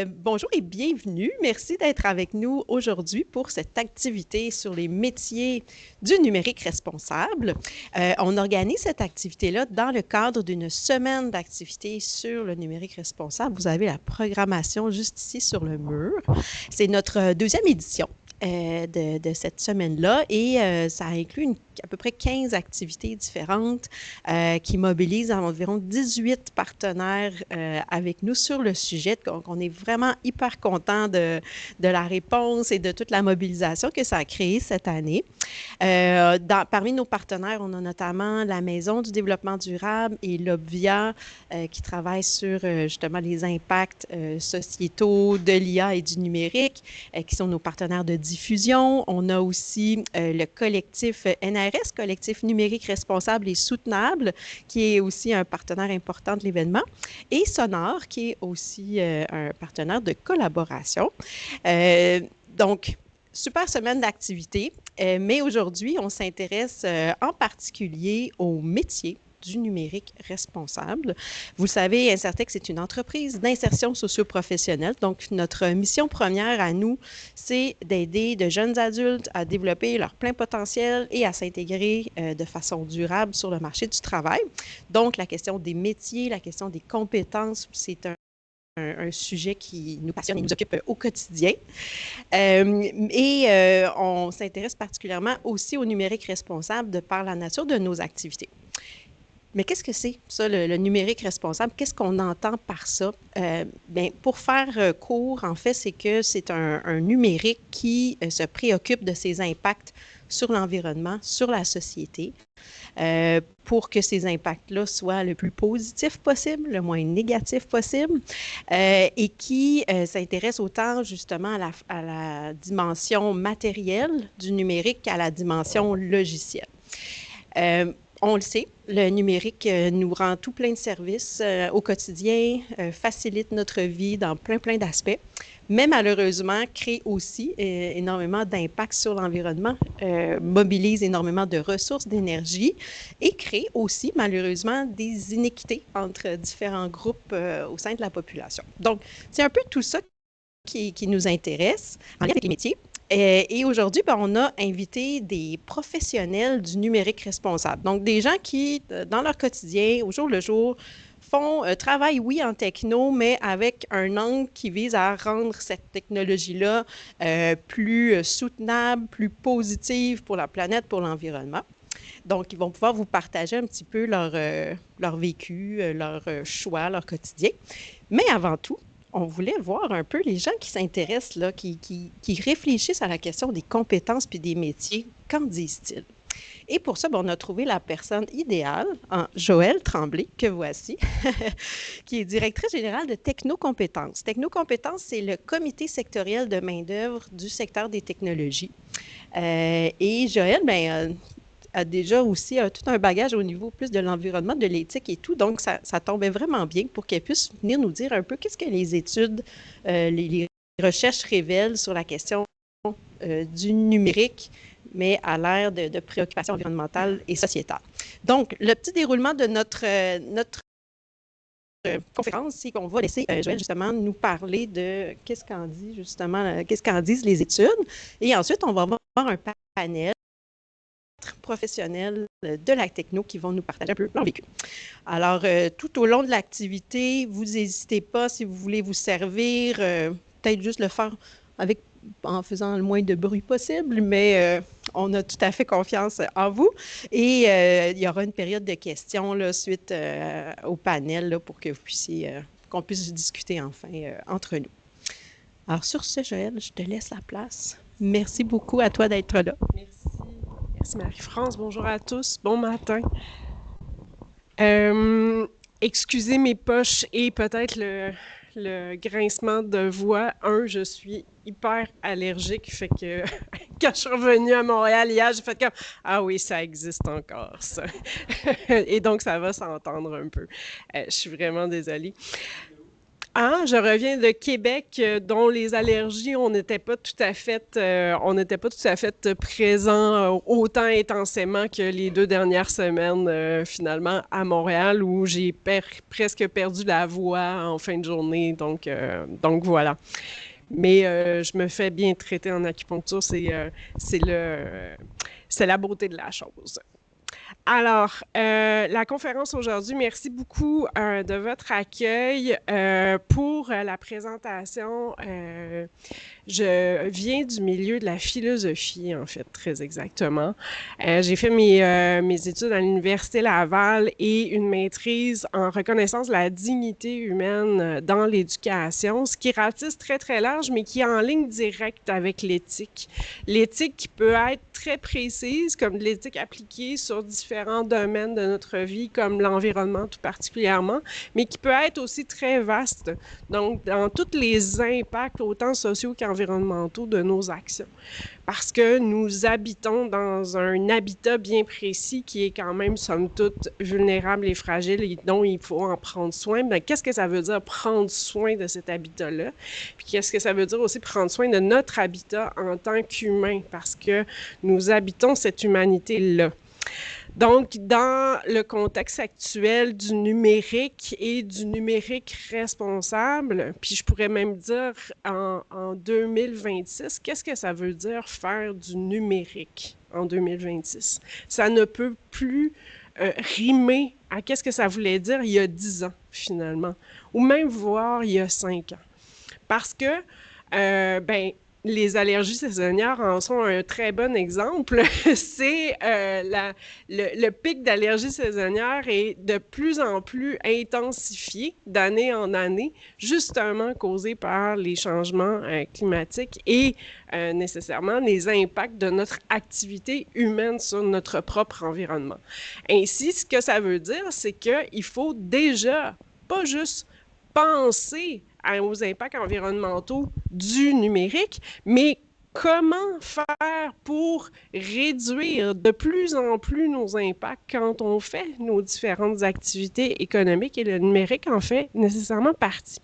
Bonjour et bienvenue. Merci d'être avec nous aujourd'hui pour cette activité sur les métiers du numérique responsable. On organise cette activité-là dans le cadre d'une semaine d'activités sur le numérique responsable. Vous avez la programmation juste ici sur le mur. C'est notre deuxième édition. De cette semaine-là et ça inclut à peu près 15 activités différentes qui mobilisent environ 18 partenaires avec nous sur le sujet. Donc, on est vraiment hyper content de la réponse et de toute la mobilisation que ça a créé cette année. Parmi nos partenaires, on a notamment la Maison du développement durable et l'Obvia qui travaillent sur justement les impacts sociétaux de l'IA et du numérique, qui sont nos partenaires de diffusion. On a aussi le collectif NRS, Collectif numérique responsable et soutenable, qui est aussi un partenaire important de l'événement, et Sonore, qui est aussi un partenaire de collaboration. Donc, super semaine d'activité, mais aujourd'hui, on s'intéresse en particulier aux métiers du numérique responsable. Vous le savez, Insertec, c'est une entreprise d'insertion socio-professionnelle. Donc, notre mission première à nous, c'est d'aider de jeunes adultes à développer leur plein potentiel et à s'intégrer de façon durable sur le marché du travail. Donc, la question des métiers, la question des compétences, c'est un sujet qui nous passionne et nous occupe au quotidien. On s'intéresse particulièrement aussi au numérique responsable de par la nature de nos activités. Mais qu'est-ce que c'est, ça, le numérique responsable? Qu'est-ce qu'on entend par ça? Bien, pour faire court, en fait, c'est que c'est un numérique qui se préoccupe de ses impacts sur l'environnement, sur la société, pour que ces impacts-là soient le plus positif possible, le moins négatif possible, et qui s'intéresse autant justement à la dimension matérielle du numérique qu'à la dimension logicielle. On le sait, le numérique nous rend tout plein de services au quotidien, facilite notre vie dans plein d'aspects, mais malheureusement crée aussi énormément d'impact sur l'environnement, mobilise énormément de ressources d'énergie et crée aussi malheureusement des inéquités entre différents groupes au sein de la population. Donc, c'est un peu tout ça qui nous intéresse en lien avec les métiers. Et aujourd'hui, ben, on a invité des professionnels du numérique responsable. Donc, des gens qui, dans leur quotidien, au jour le jour, travaillent, oui, en techno, mais avec un angle qui vise à rendre cette technologie-là plus soutenable, plus positive pour la planète, pour l'environnement. Donc, ils vont pouvoir vous partager un petit peu leur vécu, leur choix, leur quotidien. Mais avant tout, on voulait voir un peu les gens qui s'intéressent, là, qui réfléchissent à la question des compétences puis des métiers. Qu'en disent-ils? Et pour ça, ben, on a trouvé la personne idéale, en Joëlle Tremblay, que voici, qui est directrice générale de Technocompétences. Technocompétences, c'est le comité sectoriel de main-d'œuvre du secteur des technologies. Et Joëlle, ben, a déjà aussi tout un bagage au niveau plus de l'environnement, de l'éthique et tout. Donc, ça tombait vraiment bien pour qu'elle puisse venir nous dire un peu qu'est-ce que les études, les recherches révèlent sur la question du numérique, mais à l'ère de préoccupations environnementales et sociétales. Donc, le petit déroulement de notre conférence, c'est qu'on va laisser Joëlle justement nous parler de qu'est-ce qu'en dit justement, qu'est-ce qu'en disent les études. Et ensuite, on va avoir un panel professionnels de la techno qui vont nous partager un peu leur vécu. Alors, tout au long de l'activité, vous n'hésitez pas, si vous voulez vous servir, peut-être juste le faire en faisant le moins de bruit possible, mais on a tout à fait confiance en vous. Et il y aura une période de questions là, suite au panel là, pour que vous puissiez, qu'on puisse discuter enfin entre nous. Alors, sur ce, Joëlle, je te laisse la place. Merci beaucoup à toi d'être là. Merci. Merci Marie-France. Bonjour à tous. Bon matin. Excusez mes poches et peut-être le grincement de voix. Je suis hyper allergique, fait que quand je suis revenue à Montréal hier, j'ai fait comme ah oui, ça existe encore, ça. Et donc ça va s'entendre un peu. Je suis vraiment désolée. Ah, je reviens de Québec, dont les allergies, on n'était pas tout à fait, présent autant intensément que les 2 dernières semaines, finalement, à Montréal, où j'ai presque perdu la voix en fin de journée. Donc voilà. Mais je me fais bien traiter en acupuncture, c'est c'est la beauté de la chose. Alors, la conférence aujourd'hui, merci beaucoup de votre accueil. Pour la présentation, je viens du milieu de la philosophie, en fait, très exactement. J'ai fait mes études à l'Université Laval et une maîtrise en reconnaissance de la dignité humaine dans l'éducation, ce qui ratisse très, très large, mais qui est en ligne directe avec l'éthique. L'éthique qui peut être très précise, comme de l'éthique appliquée sur différents domaines de notre vie, comme l'environnement tout particulièrement, mais qui peut être aussi très vaste, donc dans tous les impacts, autant sociaux qu'environnementaux, de nos actions. Parce que nous habitons dans un habitat bien précis qui est quand même, somme toute, vulnérable et fragile et dont il faut en prendre soin. Mais qu'est-ce que ça veut dire prendre soin de cet habitat-là? Puis qu'est-ce que ça veut dire aussi prendre soin de notre habitat en tant qu'humain? Parce que nous habitons cette humanité-là. Donc, dans le contexte actuel du numérique et du numérique responsable, puis je pourrais même dire en 2026, qu'est-ce que ça veut dire faire du numérique en 2026? Ça ne peut plus rimer à qu'est-ce que ça voulait dire il y a 10 ans, finalement, ou même voire il y a 5 ans. Parce que, les allergies saisonnières en sont un très bon exemple. C'est le pic d'allergies saisonnières est de plus en plus intensifié d'année en année, justement causé par les changements climatiques et nécessairement les impacts de notre activité humaine sur notre propre environnement. Ainsi, ce que ça veut dire, c'est qu'il faut déjà pas juste penser aux impacts environnementaux du numérique, mais comment faire pour réduire de plus en plus nos impacts quand on fait nos différentes activités économiques, et le numérique en fait nécessairement partie.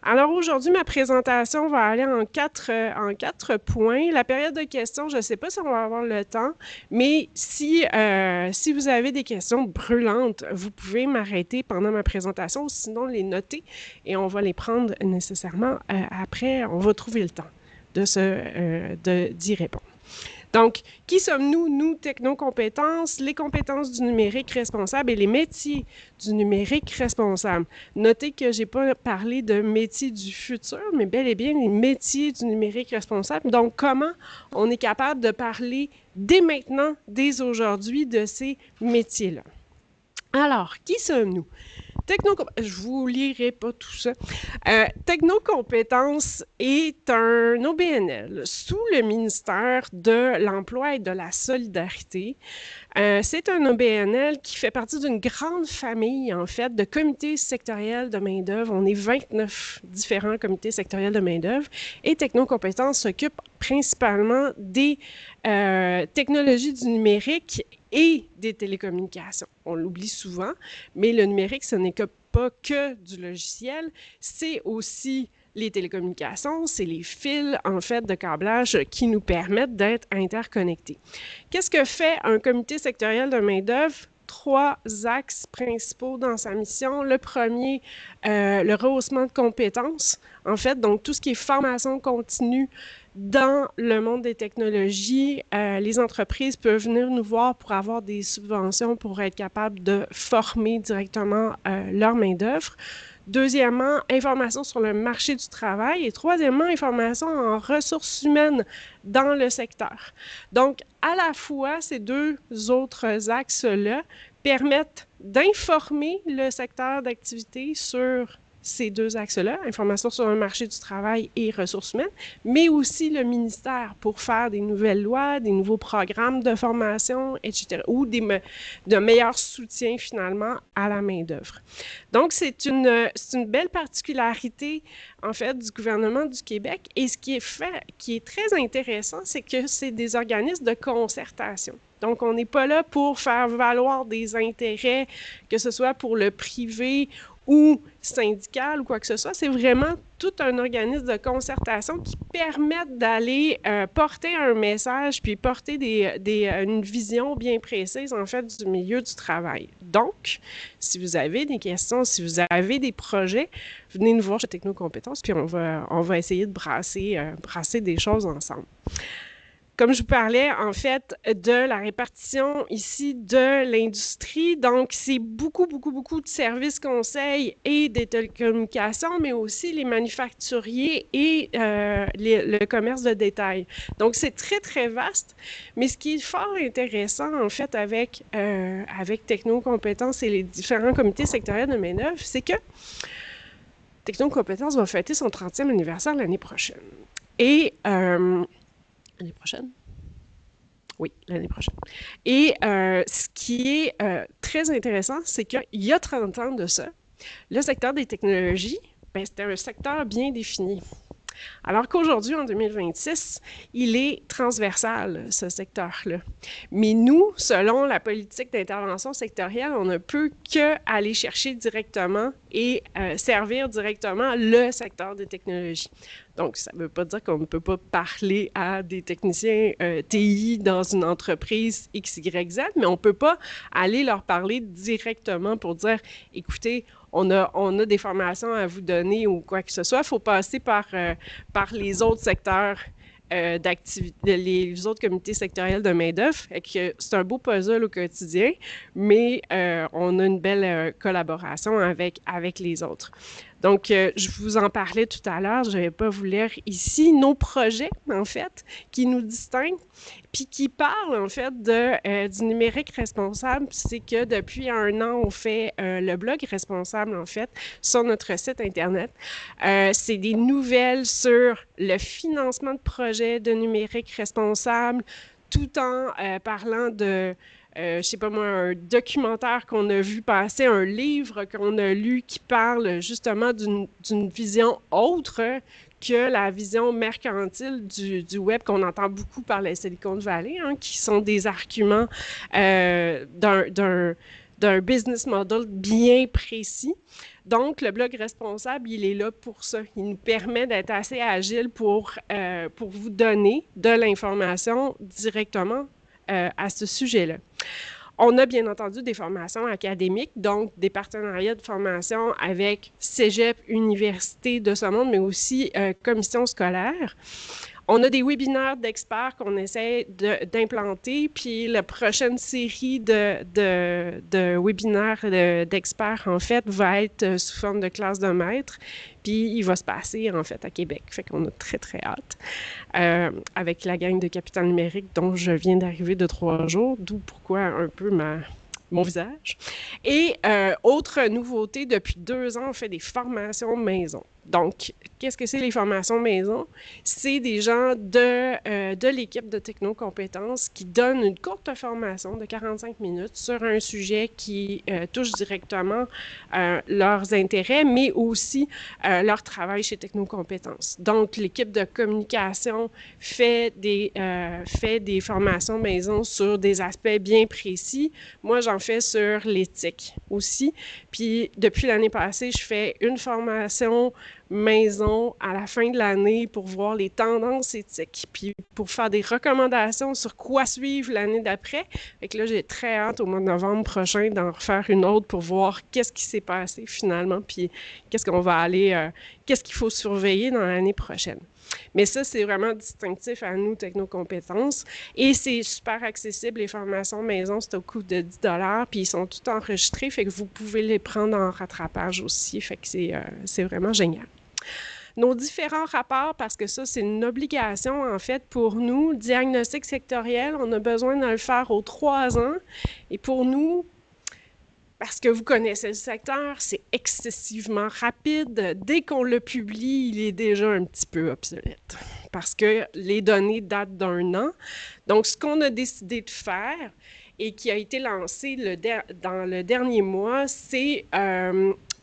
Alors aujourd'hui, ma présentation va aller en quatre points. La période de questions, je ne sais pas si on va avoir le temps, mais si vous avez des questions brûlantes, vous pouvez m'arrêter pendant ma présentation ou sinon les noter et on va les prendre nécessairement après. On va trouver le temps d'y répondre. Donc, qui sommes-nous, nous, technocompétences, les compétences du numérique responsable et les métiers du numérique responsable? Notez que je n'ai pas parlé de métiers du futur, mais bel et bien les métiers du numérique responsable. Donc, comment on est capable de parler dès maintenant, dès aujourd'hui, de ces métiers-là? Alors, qui sommes-nous? Je ne vous lirai pas tout ça. Technocompétences est un OBNL sous le ministère de l'Emploi et de la Solidarité. C'est un OBNL qui fait partie d'une grande famille, en fait, de comités sectoriels de main-d'œuvre. On est 29 différents comités sectoriels de main-d'œuvre et Technocompétences s'occupe principalement des technologies du numérique et des télécommunications. On l'oublie souvent, mais le numérique, ce n'est pas que du logiciel, c'est aussi les télécommunications, c'est les fils, en fait, de câblage qui nous permettent d'être interconnectés. Qu'est-ce que fait un comité sectoriel de main-d'œuvre? 3 axes principaux dans sa mission. Le premier, le rehaussement de compétences, en fait, donc tout ce qui est formation continue dans le monde des technologies. Les entreprises peuvent venir nous voir pour avoir des subventions pour être capables de former directement leur main-d'œuvre. Deuxièmement, information sur le marché du travail. Et troisièmement, information en ressources humaines dans le secteur. Donc, à la fois, ces 2 autres axes-là permettent d'informer le secteur d'activité sur ces 2 axes-là, information sur le marché du travail et ressources humaines, mais aussi le ministère pour faire des nouvelles lois, des nouveaux programmes de formation, etc., ou de meilleurs soutiens finalement à la main-d'œuvre. Donc, c'est une belle particularité, en fait, du gouvernement du Québec. Et ce qui est très intéressant, c'est que c'est des organismes de concertation. Donc, on n'est pas là pour faire valoir des intérêts, que ce soit pour le privé ou syndical ou quoi que ce soit. C'est vraiment tout un organisme de concertation qui permettent d'aller porter un message puis porter une vision bien précise, en fait, du milieu du travail. Donc, si vous avez des questions, si vous avez des projets, venez nous voir chez Technocompétences, puis on va essayer de brasser des choses ensemble. Comme je vous parlais, en fait, de la répartition ici de l'industrie. Donc, c'est beaucoup de services conseils et des télécommunications, mais aussi les manufacturiers et le commerce de détail. Donc, c'est très vaste. Mais ce qui est fort intéressant, en fait, avec Technocompétences et les différents comités sectoriels de main-d'œuvre, c'est que Technocompétences va fêter son 30e anniversaire l'année prochaine. Et l'année prochaine? Oui, l'année prochaine. Et ce qui est très intéressant, c'est qu'il y a 30 ans de ça, le secteur des technologies, c'était un secteur bien défini. Alors qu'aujourd'hui, en 2026, il est transversal, ce secteur-là. Mais nous, selon la politique d'intervention sectorielle, on ne peut qu'aller chercher directement et servir directement le secteur des technologies. Donc, ça ne veut pas dire qu'on ne peut pas parler à des techniciens TI dans une entreprise XYZ, mais on ne peut pas aller leur parler directement pour dire, écoutez, on a des formations à vous donner ou quoi que ce soit. Il faut passer par les autres secteurs d'activité, les autres comités sectoriels de main-d'œuvre. C'est un beau puzzle au quotidien, mais on a une belle collaboration avec les autres. Donc, je vous en parlais tout à l'heure, je ne vais pas vous lire ici nos projets, en fait, qui nous distinguent, puis qui parlent, en fait, du numérique responsable. C'est que depuis 1 an, on fait le blog responsable, en fait, sur notre site Internet. C'est des nouvelles sur le financement de projets de numérique responsable, tout en parlant de... je sais pas moi, un documentaire qu'on a vu passer, un livre qu'on a lu qui parle justement d'une vision autre que la vision mercantile du web qu'on entend beaucoup par la Silicon Valley, hein, qui sont des arguments d'un business model bien précis. Donc, le blog responsable, il est là pour ça. Il nous permet d'être assez agile pour vous donner de l'information directement à ce sujet-là. On a bien entendu des formations académiques, donc des partenariats de formation avec cégep, universités de ce monde, mais aussi commissions scolaires. On a des webinaires d'experts qu'on essaie d'implanter, puis la prochaine série de webinaires d'experts, en fait, va être sous forme de classe de maître, puis il va se passer, en fait, à Québec. Fait qu'on a très hâte avec la gang de Capital Numérique dont je viens d'arriver de 3 jours, d'où pourquoi un peu mon visage. Et autre nouveauté, depuis 2 ans, on fait des formations maison. Donc, qu'est-ce que c'est les formations maison? C'est des gens de l'équipe de Technocompétences qui donnent une courte formation de 45 minutes sur un sujet qui touche directement leurs intérêts, mais aussi leur travail chez Technocompétences. Donc, l'équipe de communication fait des formations maison sur des aspects bien précis. Moi, j'en fais sur l'éthique aussi. Puis, depuis l'année passée, je fais une formation maison à la fin de l'année pour voir les tendances éthiques, puis pour faire des recommandations sur quoi suivre l'année d'après. Fait que là, j'ai très hâte au mois de novembre prochain d'en refaire une autre pour voir qu'est-ce qui s'est passé finalement, puis qu'est-ce qu'on va aller, qu'est-ce qu'il faut surveiller dans l'année prochaine. Mais ça, c'est vraiment distinctif à nous, Technocompétences. Et c'est super accessible, les formations maison, c'est au coût de 10 $, puis ils sont tout enregistrés, fait que vous pouvez les prendre en rattrapage aussi, fait que c'est vraiment génial. Nos différents rapports, parce que ça, c'est une obligation, en fait, pour nous. Diagnostic sectoriel, on a besoin de le faire aux 3 ans. Et pour nous, parce que vous connaissez le secteur, c'est excessivement rapide. Dès qu'on le publie, il est déjà un petit peu obsolète parce que les données datent d'1 an. Donc, ce qu'on a décidé de faire et qui a été lancé dans le dernier mois, c'est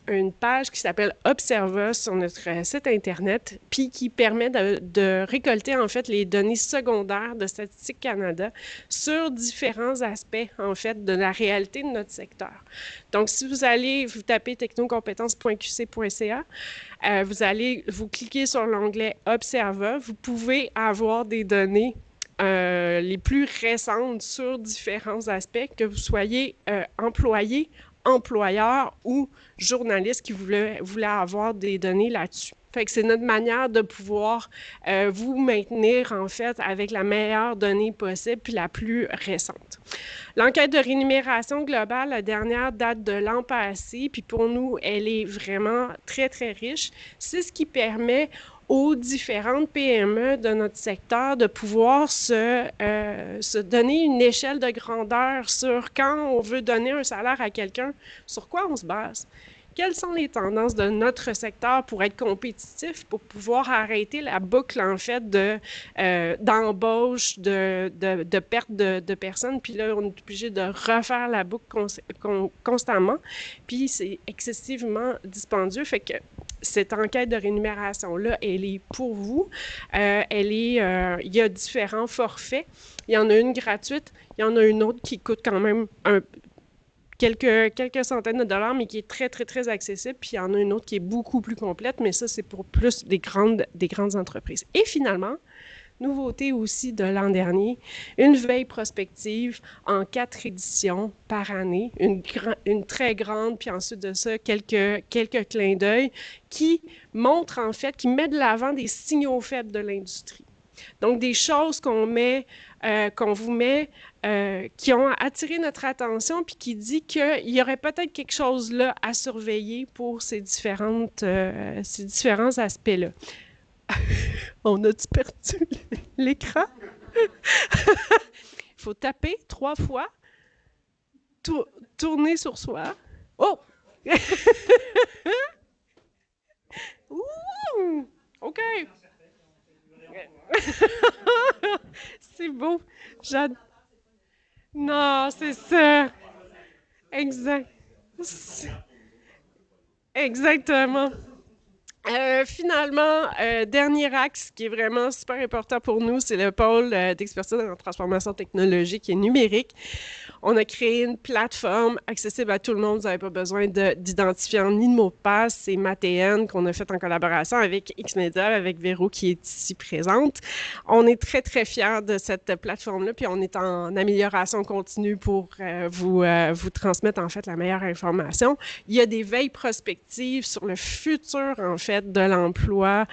une page qui s'appelle Observa sur notre site Internet, puis qui permet de récolter en fait les données secondaires de Statistique Canada sur différents aspects en fait de la réalité de notre secteur. Donc, si vous tapez technocompétences.qc.ca, vous cliquez sur l'onglet Observa, vous pouvez avoir des données les plus récentes sur différents aspects, que vous soyez employé, employeur ou journaliste qui voulait avoir des données là-dessus. Fait que c'est notre manière de pouvoir vous maintenir, en fait, avec la meilleure donnée possible puis la plus récente. L'enquête de rémunération globale, la dernière date de l'an passé, puis pour nous, elle est vraiment très, très riche. C'est ce qui permet aux différentes PME de notre secteur de pouvoir se donner une échelle de grandeur sur quand on veut donner un salaire à quelqu'un, sur quoi on se base. Quelles sont les tendances de notre secteur pour être compétitif, pour pouvoir arrêter la boucle, en fait, d'embauche, de perte de personnes. Puis là, on est obligé de refaire la boucle constamment. Puis c'est excessivement dispendieux. Fait que cette enquête de rémunération-là, elle est pour vous. Il y a différents forfaits. Il y en a une gratuite. Il y en a une autre qui coûte quand même quelques centaines de dollars, mais qui est très, très, très accessible. Puis il y en a une autre qui est beaucoup plus complète, mais ça, c'est pour plus des grandes entreprises. Et finalement, nouveauté aussi de l'an dernier, une veille prospective en 4 éditions par année, une très grande, puis ensuite de ça, quelques clins d'œil qui montrent en fait, qui met de l'avant des signaux faibles de l'industrie. Donc, des choses qu'on vous met, qui ont attiré notre attention, puis qui dit qu'il y aurait peut-être quelque chose là à surveiller pour ces différents aspects-là. On a-tu perdu l'écran? Il faut taper 3 fois, tourner sur soi. Oh! Ouh! OK! C'est beau. Non, c'est ça. Exact. Exactement. Finalement, dernier axe qui est vraiment super important pour nous, c'est le pôle d'expertise en transformation technologique et numérique. On a créé une plateforme accessible à tout le monde. Vous n'avez pas besoin d'identifiant ni de mot de passe. C'est Mathéen qu'on a fait en collaboration avec Xmedia, avec Véro qui est ici présente. On est très, très fiers de cette plateforme-là, puis on est en amélioration continue pour vous transmettre en fait la meilleure information. Il y a des veilles prospectives sur le futur en fait de l'emploi.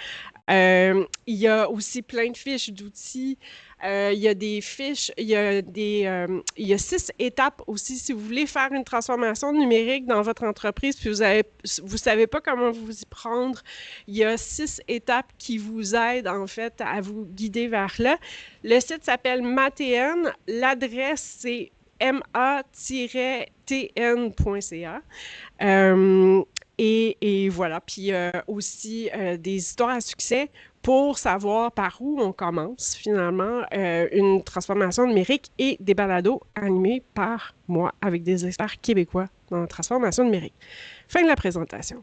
Il y a aussi plein de fiches d'outils. Il y a des fiches, il y a 6 étapes aussi. Si vous voulez faire une transformation numérique dans votre entreprise, puis vous savez pas comment vous y prendre, il y a 6 étapes qui vous aident en fait à vous guider vers là. Le site s'appelle Mathéen. L'adresse, c'est ma-tn.ca. Et voilà, puis aussi des histoires à succès pour savoir par où on commence finalement une transformation numérique et des balados animés par moi avec des experts québécois dans la transformation numérique. Fin de la présentation.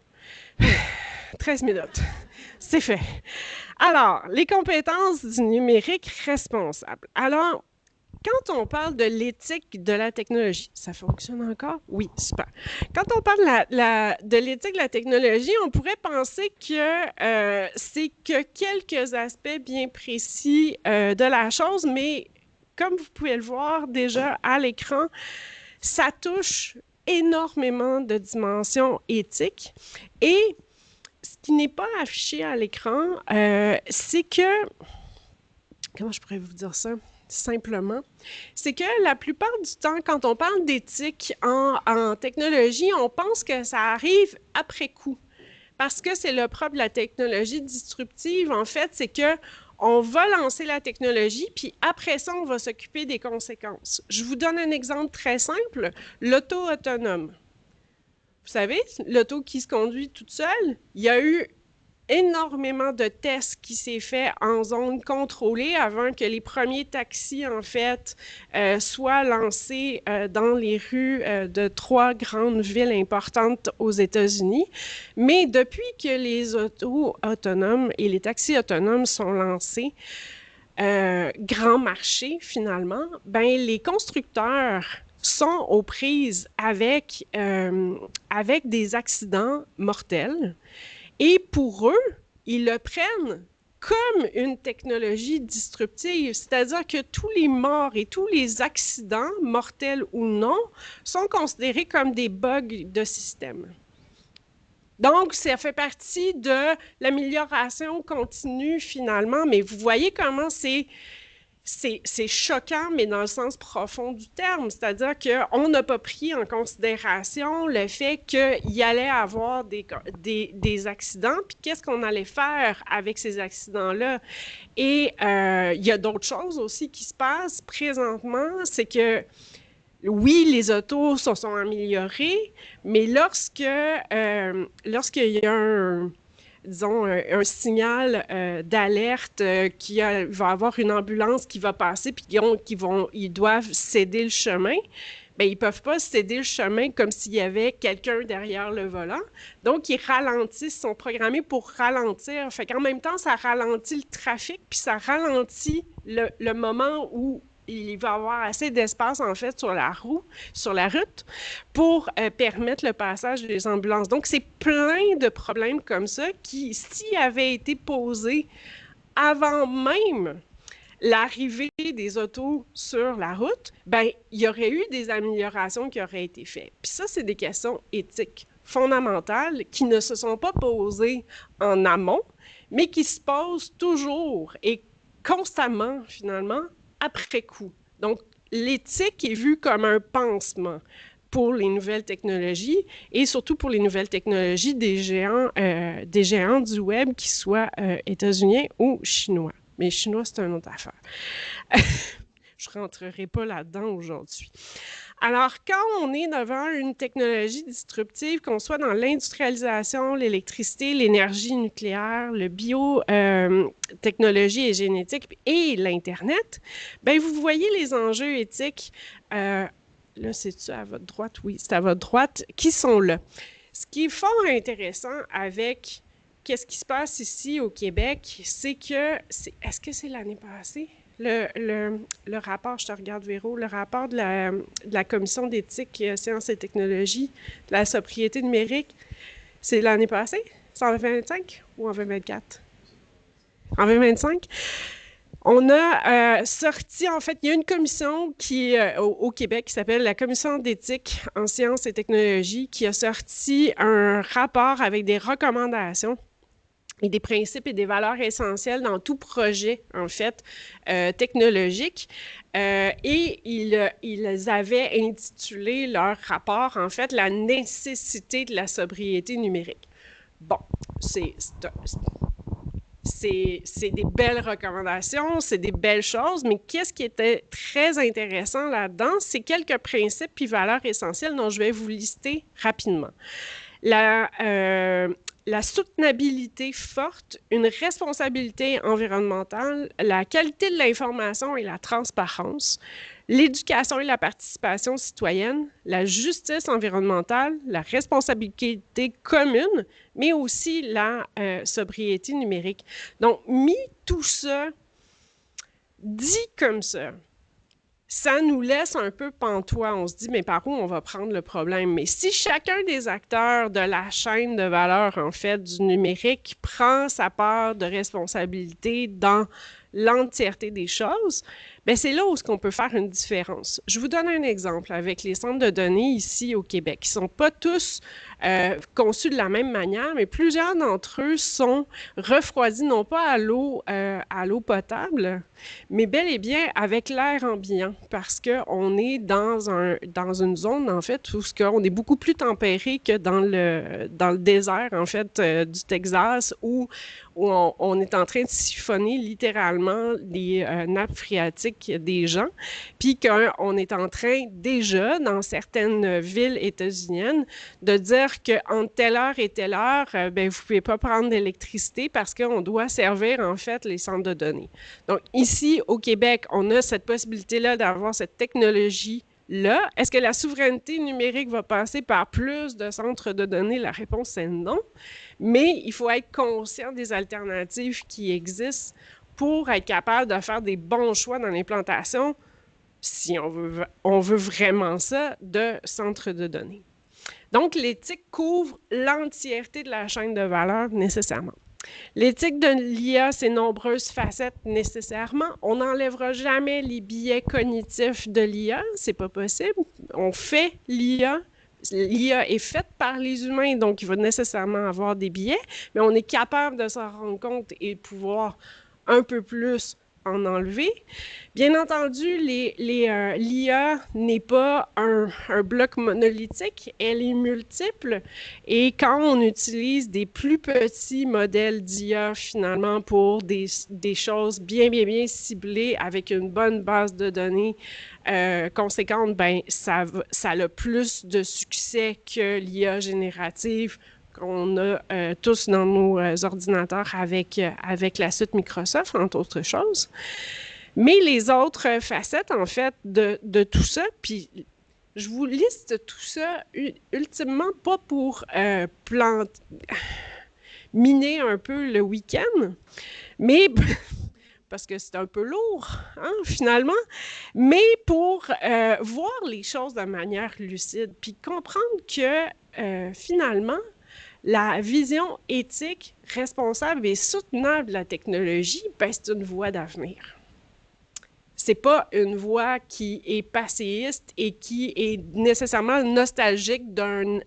13 minutes. C'est fait. Alors, les compétences du numérique responsable. Alors, quand on parle de l'éthique de la technologie, ça fonctionne encore? Oui, super. Quand on parle de l'éthique de la technologie, on pourrait penser que c'est que quelques aspects bien précis de la chose, mais comme vous pouvez le voir déjà à l'écran, ça touche énormément de dimensions éthiques. Et ce qui n'est pas affiché à l'écran, c'est que... Comment je pourrais vous dire ça? Simplement, c'est que la plupart du temps, quand on parle d'éthique en technologie, on pense que ça arrive après coup. Parce que c'est le propre de la technologie disruptive, en fait, c'est qu'on va lancer la technologie, puis après ça, on va s'occuper des conséquences. Je vous donne un exemple très simple, l'auto autonome. Vous savez, l'auto qui se conduit toute seule, il y a eu énormément de tests qui s'est fait en zone contrôlée avant que les premiers taxis, en fait, soient lancés dans les rues de 3 grandes villes importantes aux États-Unis. Mais depuis que les autos autonomes et les taxis autonomes sont lancés, grand marché finalement, ben, les constructeurs sont aux prises avec des accidents mortels. Et pour eux, ils le prennent comme une technologie disruptive, c'est-à-dire que tous les morts et tous les accidents, mortels ou non, sont considérés comme des bugs de système. Donc, ça fait partie de l'amélioration continue finalement, mais vous voyez comment c'est choquant, mais dans le sens profond du terme, c'est-à-dire qu'on n'a pas pris en considération le fait qu'il y allait avoir des accidents, puis qu'est-ce qu'on allait faire avec ces accidents-là. Et il y a d'autres choses aussi qui se passent présentement, c'est que oui, les autos se sont améliorées, mais lorsqu'il y a un signal d'alerte qu'il va y avoir une ambulance qui va passer puis ils doivent céder le chemin, bien, ils ne peuvent pas céder le chemin comme s'il y avait quelqu'un derrière le volant. Donc, ils ralentissent, sont programmés pour ralentir. Fait qu'en même temps, ça ralentit le trafic puis ça ralentit le moment où il va y avoir assez d'espace, en fait, sur la route pour permettre le passage des ambulances. Donc, c'est plein de problèmes comme ça qui, s'ils avaient été posés avant même l'arrivée des autos sur la route, ben, il y aurait eu des améliorations qui auraient été faites. Puis ça, c'est des questions éthiques fondamentales qui ne se sont pas posées en amont, mais qui se posent toujours et constamment, finalement, après coup. Donc, l'éthique est vue comme un pansement pour les nouvelles technologies et surtout pour les nouvelles technologies des géants du web, qu'ils soient états-uniens ou chinois. Mais chinois, c'est une autre affaire. Je ne rentrerai pas là-dedans aujourd'hui. Alors, quand on est devant une technologie disruptive, qu'on soit dans l'industrialisation, l'électricité, l'énergie nucléaire, le biotechnologie et génétique et l'Internet, bien, vous voyez les enjeux éthiques. Là, c'est-tu à votre droite? Oui, c'est à votre droite, qui sont là. Ce qui est fort intéressant avec qu'est-ce qui se passe ici au Québec, c'est que, est-ce que c'est l'année passée? Le rapport, je te regarde Véro, le rapport de la Commission d'éthique, sciences et technologies, de la sobriété numérique, c'est l'année passée? C'est en 2025 ou en 2024? En 2025? On a sorti, en fait, il y a une commission au Québec qui s'appelle la Commission d'éthique en sciences et technologies qui a sorti un rapport avec des recommandations et des principes et des valeurs essentielles dans tout projet, en fait, technologique. Et ils avaient intitulé leur rapport, en fait, « La nécessité de la sobriété numérique ». Bon, c'est des belles recommandations, c'est des belles choses, mais qu'est-ce qui était très intéressant là-dedans? C'est quelques principes puis valeurs essentielles dont je vais vous lister rapidement. La soutenabilité forte, une responsabilité environnementale, la qualité de l'information et la transparence, l'éducation et la participation citoyenne, la justice environnementale, la responsabilité commune, mais aussi la sobriété numérique. Donc, mis tout ça, dit comme ça nous laisse un peu pantois. On se dit, mais par où on va prendre le problème? Mais si chacun des acteurs de la chaîne de valeur, en fait, du numérique, prend sa part de responsabilité dans l'entièreté des choses, bien, c'est là où on peut faire une différence. Je vous donne un exemple avec les centres de données ici au Québec. Ils ne sont pas tous conçus de la même manière, mais plusieurs d'entre eux sont refroidis non pas à l'eau potable, mais bel et bien avec l'air ambiant, parce qu'on est dans une zone, en fait, où on est beaucoup plus tempéré que dans le désert, en fait, du Texas, où on est en train de siphonner littéralement les nappes phréatiques numérique des gens, puis qu'on est en train déjà, dans certaines villes états-uniennes, de dire qu'entre telle heure et telle heure, ben, vous ne pouvez pas prendre d'électricité parce qu'on doit servir, en fait, les centres de données. Donc, ici, au Québec, on a cette possibilité-là d'avoir cette technologie-là. Est-ce que la souveraineté numérique va passer par plus de centres de données? La réponse est non. Mais il faut être conscient des alternatives qui existent pour être capable de faire des bons choix dans l'implantation, si on veut vraiment ça, de centres de données. Donc, l'éthique couvre l'entièreté de la chaîne de valeur nécessairement. L'éthique de l'IA, c'est nombreuses facettes nécessairement. On n'enlèvera jamais les biais cognitifs de l'IA, c'est pas possible. On fait l'IA. L'IA est faite par les humains, donc il va nécessairement avoir des biais, mais on est capable de s'en rendre compte et de pouvoir un peu plus en enlever. Bien entendu, l'IA n'est pas un bloc monolithique, elle est multiple. Et quand on utilise des plus petits modèles d'IA, finalement, pour des choses bien ciblées avec une bonne base de données conséquente, ben, ça a plus de succès que l'IA générative qu'on a tous dans nos ordinateurs avec la suite Microsoft, entre autres choses. Mais les autres facettes, en fait, de tout ça, puis je vous liste tout ça ultimement pas pour miner un peu le week-end, mais parce que c'est un peu lourd, hein, finalement, mais pour voir les choses de manière lucide, puis comprendre que finalement, la vision éthique, responsable et soutenable de la technologie, ben, c'est une voie d'avenir. C'est pas une voie qui est passéiste et qui est nécessairement nostalgique d'un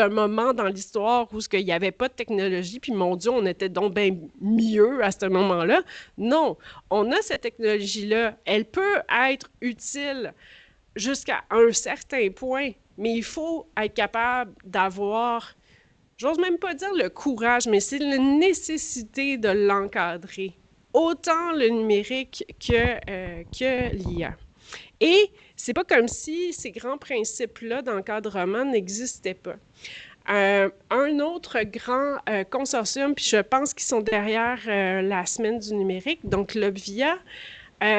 moment dans l'histoire où il n'y avait pas de technologie, puis mon Dieu, on était donc bien mieux à ce moment-là. Non, on a cette technologie-là. Elle peut être utile jusqu'à un certain point, mais il faut être capable d'avoir, j'ose même pas dire le courage, mais c'est la nécessité de l'encadrer. Autant le numérique que l'IA. Et c'est pas comme si ces grands principes-là d'encadrement n'existaient pas. Un autre grand consortium, puis je pense qu'ils sont derrière la semaine du numérique, donc l'Obvia,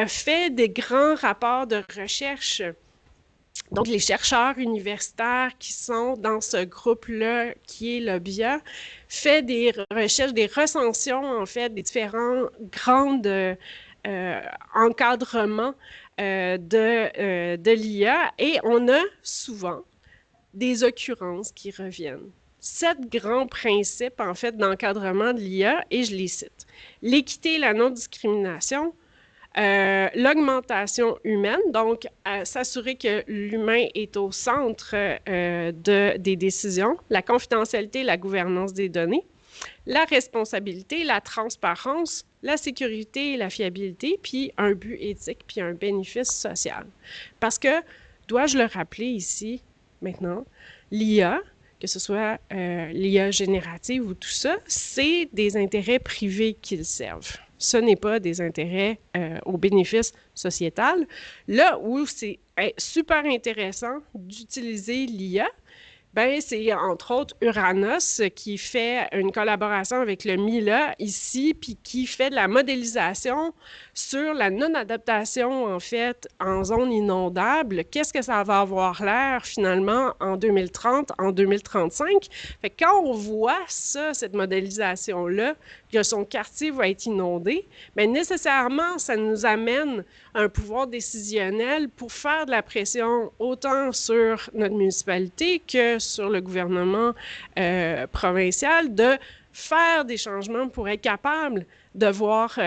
fait des grands rapports de recherche. Donc, les chercheurs universitaires qui sont dans ce groupe-là, qui est l'Obvia, fait des recherches, des recensions, en fait, des différents grands encadrements de l'IA, et on a souvent des occurrences qui reviennent. 7 grands principes, en fait, d'encadrement de l'IA, et je les cite. L'équité et la non-discrimination, l'augmentation humaine, donc s'assurer que l'humain est au centre des décisions, la confidentialité et la gouvernance des données, la responsabilité, la transparence, la sécurité et la fiabilité, puis un but éthique, puis un bénéfice social. Parce que, dois-je le rappeler ici, maintenant, l'IA, que ce soit l'IA générative ou tout ça, c'est des intérêts privés qu'ils servent. Ce n'est pas des intérêts au bénéfice sociétal. Là où c'est super intéressant d'utiliser l'IA, ben, c'est entre autres Uranos qui fait une collaboration avec le MILA ici, puis qui fait de la modélisation sur la non-adaptation, en fait, en zone inondable. Qu'est-ce que ça va avoir l'air, finalement, en 2030, en 2035? Fait que quand on voit ça, cette modélisation-là, que son quartier va être inondé, bien, nécessairement, ça nous amène un pouvoir décisionnel pour faire de la pression autant sur notre municipalité que sur le gouvernement provincial de faire des changements pour être capable de voir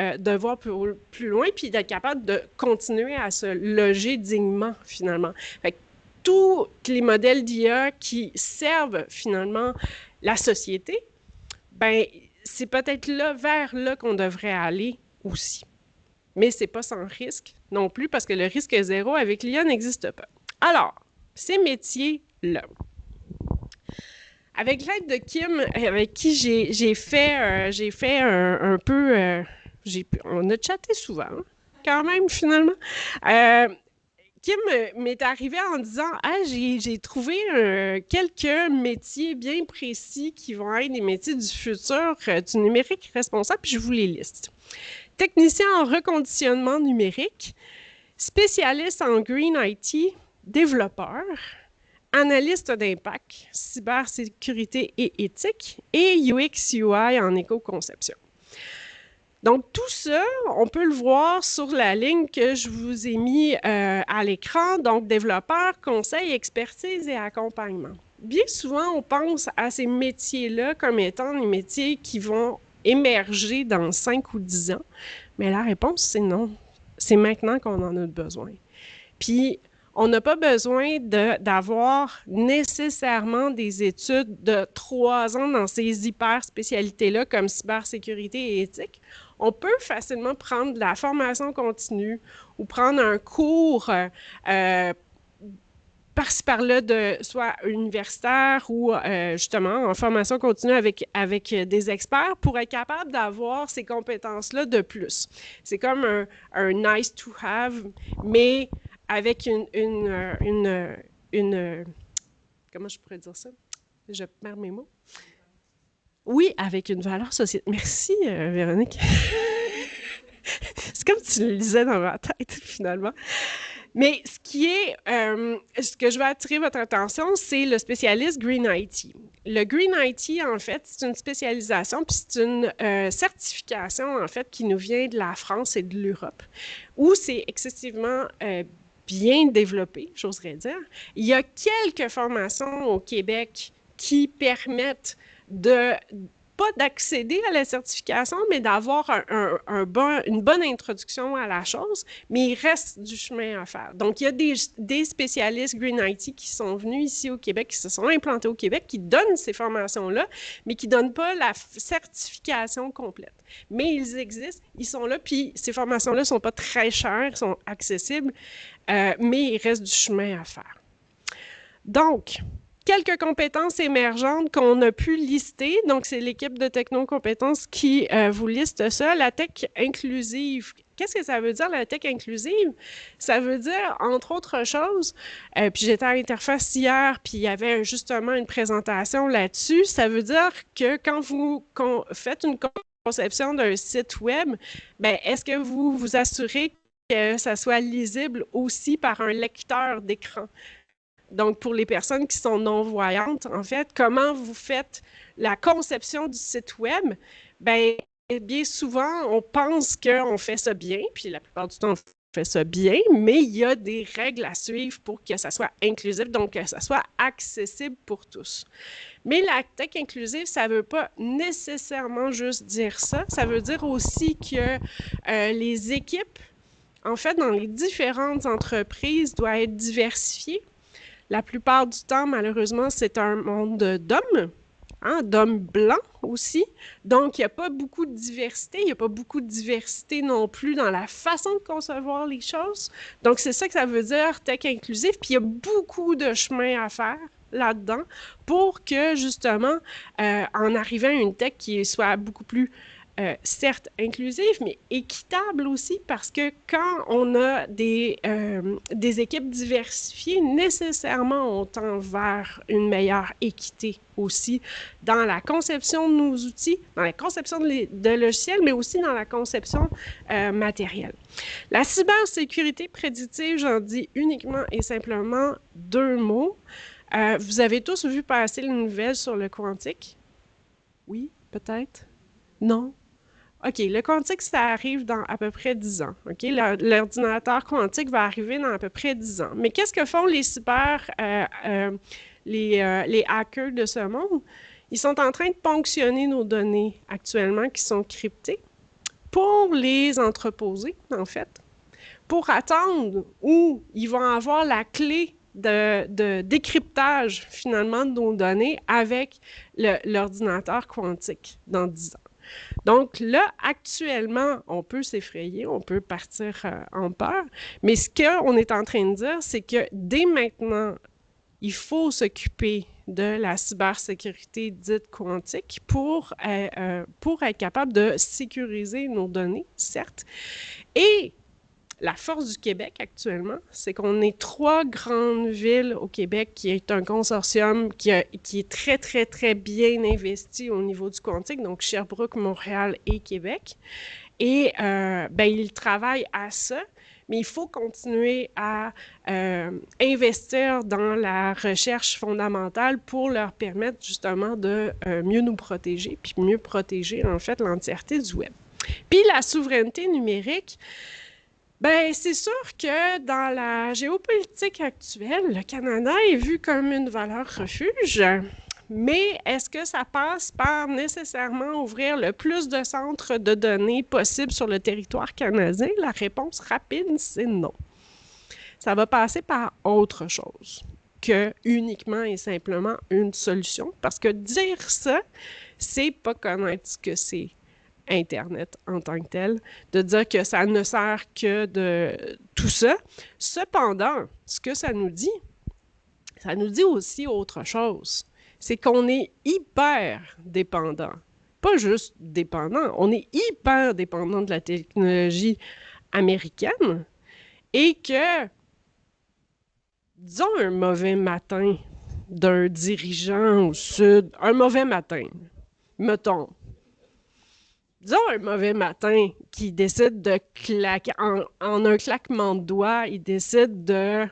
plus loin puis d'être capable de continuer à se loger dignement, finalement. Fait que tous les modèles d'IA qui servent, finalement, la société, bien, c'est peut-être vers là qu'on devrait aller aussi. Mais ce n'est pas sans risque non plus, parce que le risque zéro avec l'IA n'existe pas. Alors, ces métiers-là. Avec l'aide de Kim, avec qui j'ai fait un peu... on a chatté souvent. quand même, finalement. Kim m'est arrivé en disant « Ah, j'ai trouvé quelques métiers bien précis qui vont être des métiers du futur du numérique responsable, puis je vous les liste. Technicien en reconditionnement numérique, spécialiste en Green IT, développeur, analyste d'impact, cybersécurité et éthique, et UX/UI en éco-conception. » Donc, tout ça, on peut le voir sur la ligne que je vous ai mis à l'écran. Donc, développeur, conseil, expertise et accompagnement. Bien souvent, on pense à ces métiers-là comme étant des métiers qui vont émerger dans 5 ou 10 ans. Mais la réponse, c'est non. C'est maintenant qu'on en a besoin. Puis, on n'a pas besoin d'avoir nécessairement des études de 3 ans dans ces hyper-spécialités-là comme cybersécurité et éthique. On peut facilement prendre de la formation continue ou prendre un cours par-ci par-là, soit universitaire ou justement en formation continue avec des experts pour être capable d'avoir ces compétences-là de plus. C'est comme un nice to have, mais avec une comment je pourrais dire ça? Je perds mes mots. Oui, avec une valeur sociale. Merci, Véronique. C'est comme tu le lisais dans ma tête, finalement. Mais ce que je veux attirer votre attention, c'est le spécialiste Green IT. Le Green IT, en fait, c'est une spécialisation, puis c'est une certification, en fait, qui nous vient de la France et de l'Europe, où c'est excessivement bien développé, j'oserais dire. Il y a quelques formations au Québec qui permettent pas d'accéder à la certification, mais d'avoir une bonne introduction à la chose, mais il reste du chemin à faire. Donc, il y a des spécialistes Green IT qui sont venus ici au Québec, qui se sont implantés au Québec, qui donnent ces formations-là, mais qui ne donnent pas la certification complète. Mais ils existent, ils sont là, puis ces formations-là ne sont pas très chères, sont accessibles, mais il reste du chemin à faire. Donc, quelques compétences émergentes qu'on a pu lister. Donc, c'est l'équipe de technocompétences qui vous liste ça. La tech inclusive. Qu'est-ce que ça veut dire, la tech inclusive? Ça veut dire, entre autres choses, puis j'étais à l'Interface hier, puis il y avait justement une présentation là-dessus. Ça veut dire que quand vous faites une conception d'un site web, bien, est-ce que vous vous assurez que ça soit lisible aussi par un lecteur d'écran? Donc, pour les personnes qui sont non-voyantes, en fait, comment vous faites la conception du site web? Bien souvent, on pense qu'on fait ça bien, puis la plupart du temps, on fait ça bien, mais il y a des règles à suivre pour que ça soit inclusif, donc que ça soit accessible pour tous. Mais la tech inclusive, ça ne veut pas nécessairement juste dire ça. Ça veut dire aussi que les équipes, en fait, dans les différentes entreprises, doivent être diversifiées. La plupart du temps, malheureusement, c'est un monde d'hommes, d'hommes blancs aussi. Donc, il n'y a pas beaucoup de diversité. Il n'y a pas beaucoup de diversité non plus dans la façon de concevoir les choses. Donc, c'est ça que ça veut dire tech inclusif. Puis, il y a beaucoup de chemin à faire là-dedans pour que, justement, en arrivant à une tech qui soit beaucoup plus certes inclusive, mais équitable aussi, parce que quand on a des équipes diversifiées, nécessairement on tend vers une meilleure équité aussi dans la conception de nos outils, dans la conception de logiciels, mais aussi dans la conception matérielle. La cybersécurité prédictive, j'en dis uniquement et simplement 2 mots. Vous avez tous vu passer les nouvelles sur le quantique? Oui, peut-être? Non? OK, le quantique, ça arrive dans à peu près 10 ans. OK? L'ordinateur quantique va arriver dans à peu près 10 ans. Mais qu'est-ce que font les les hackers de ce monde? Ils sont en train de ponctionner nos données actuellement qui sont cryptées pour les entreposer, en fait, pour attendre où ils vont avoir la clé de décryptage, finalement, de nos données avec l'ordinateur quantique dans 10 ans. Donc là, actuellement, on peut s'effrayer, on peut partir en peur, mais ce qu'on est en train de dire, c'est que dès maintenant, il faut s'occuper de la cybersécurité dite quantique pour être capable de sécuriser nos données, certes, et La force du Québec actuellement, c'est qu'on est 3 grandes villes au Québec qui est un consortium qui est très, très, très bien investi au niveau du quantique, donc Sherbrooke, Montréal et Québec. Et ben, ils travaillent à ça, mais il faut continuer à investir dans la recherche fondamentale pour leur permettre justement de mieux nous protéger, puis mieux protéger en fait l'entièreté du web. Puis la souveraineté numérique, ben, c'est sûr que dans la géopolitique actuelle, le Canada est vu comme une valeur refuge, mais est-ce que ça passe par nécessairement ouvrir le plus de centres de données possible sur le territoire canadien? La réponse rapide, c'est non. Ça va passer par autre chose que uniquement et simplement une solution, parce que dire ça, c'est pas connaître ce que c'est Internet en tant que tel, de dire que ça ne sert que de tout ça. Cependant, ce que ça nous dit aussi autre chose. C'est qu'on est hyper dépendant. Pas juste dépendant, on est hyper dépendant de la technologie américaine et que, disons un mauvais matin d'un dirigeant au sud, un mauvais matin, mettons, disons un mauvais matin qui décide de claquer, en un claquement de doigts, il décide de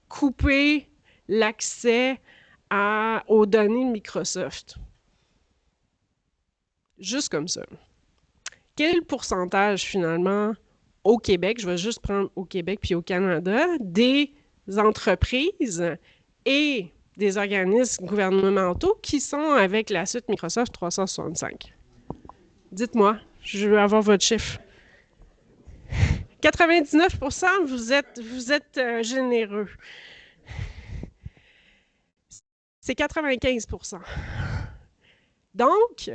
couper l'accès aux données de Microsoft. Juste comme ça. Quel est le pourcentage finalement au Québec, je vais juste prendre au Québec puis au Canada, des entreprises et des organismes gouvernementaux qui sont avec la suite Microsoft 365? Dites-moi, je veux avoir votre chiffre. 99%, vous êtes généreux. C'est 95%. Donc,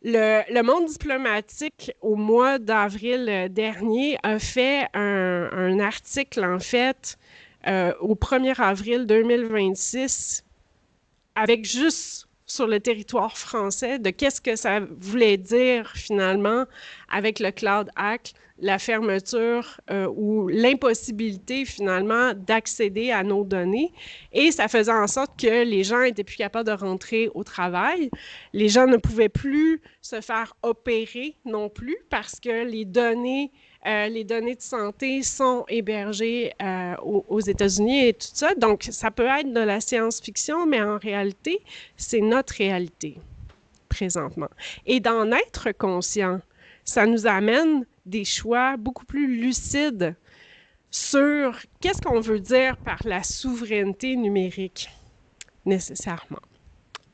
le monde diplomatique, au mois d'avril dernier, a fait un article, en fait, au 1er avril 2026, avec juste sur le territoire français, de qu'est-ce que ça voulait dire, finalement, avec le Cloud Act, la fermeture ou l'impossibilité, finalement, d'accéder à nos données. Et ça faisait en sorte que les gens n'étaient plus capables de rentrer au travail. Les gens ne pouvaient plus se faire opérer non plus parce que les données de santé sont hébergées aux États-Unis et tout ça. Donc, ça peut être de la science-fiction, mais en réalité, c'est notre réalité présentement. Et d'en être conscient, ça nous amène des choix beaucoup plus lucides sur qu'est-ce qu'on veut dire par la souveraineté numérique, nécessairement.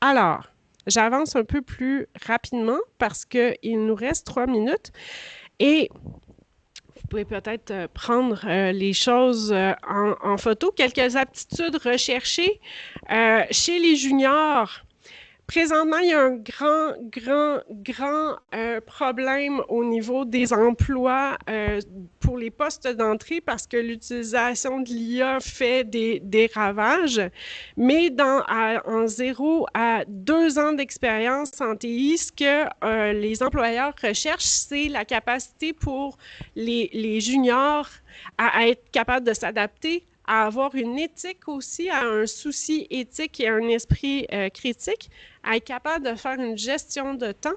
Alors, j'avance un peu plus rapidement parce qu'il nous reste 3 minutes et vous pouvez peut-être prendre les choses en photo. Quelques aptitudes recherchées chez les juniors. Présentement, il y a un grand problème au niveau des emplois pour les postes d'entrée parce que l'utilisation de l'IA fait des ravages. Mais en 0 à 2 ans d'expérience en TI, ce que les employeurs recherchent, c'est la capacité pour les juniors à être capables de s'adapter, à avoir une éthique aussi, à un souci éthique et un esprit critique, à être capable de faire une gestion de temps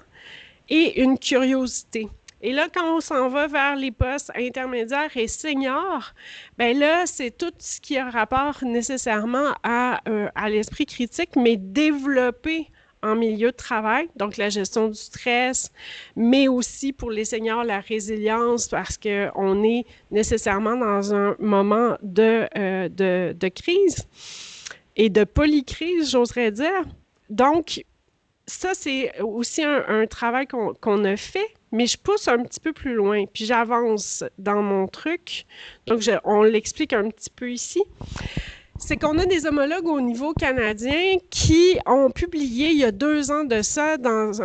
et une curiosité. Et là, quand on s'en va vers les postes intermédiaires et seniors, bien là, c'est tout ce qui a rapport nécessairement à l'esprit critique, mais développé en milieu de travail, donc la gestion du stress, mais aussi pour les seniors, la résilience, parce qu'on est nécessairement dans un moment de crise et de polycrise, j'oserais dire. Donc, ça, c'est aussi un travail qu'on a fait, mais je pousse un petit peu plus loin, puis j'avance dans mon truc. Donc, on l'explique un petit peu ici. C'est qu'on a des homologues au niveau canadien qui ont publié il y a 2 ans de ça dans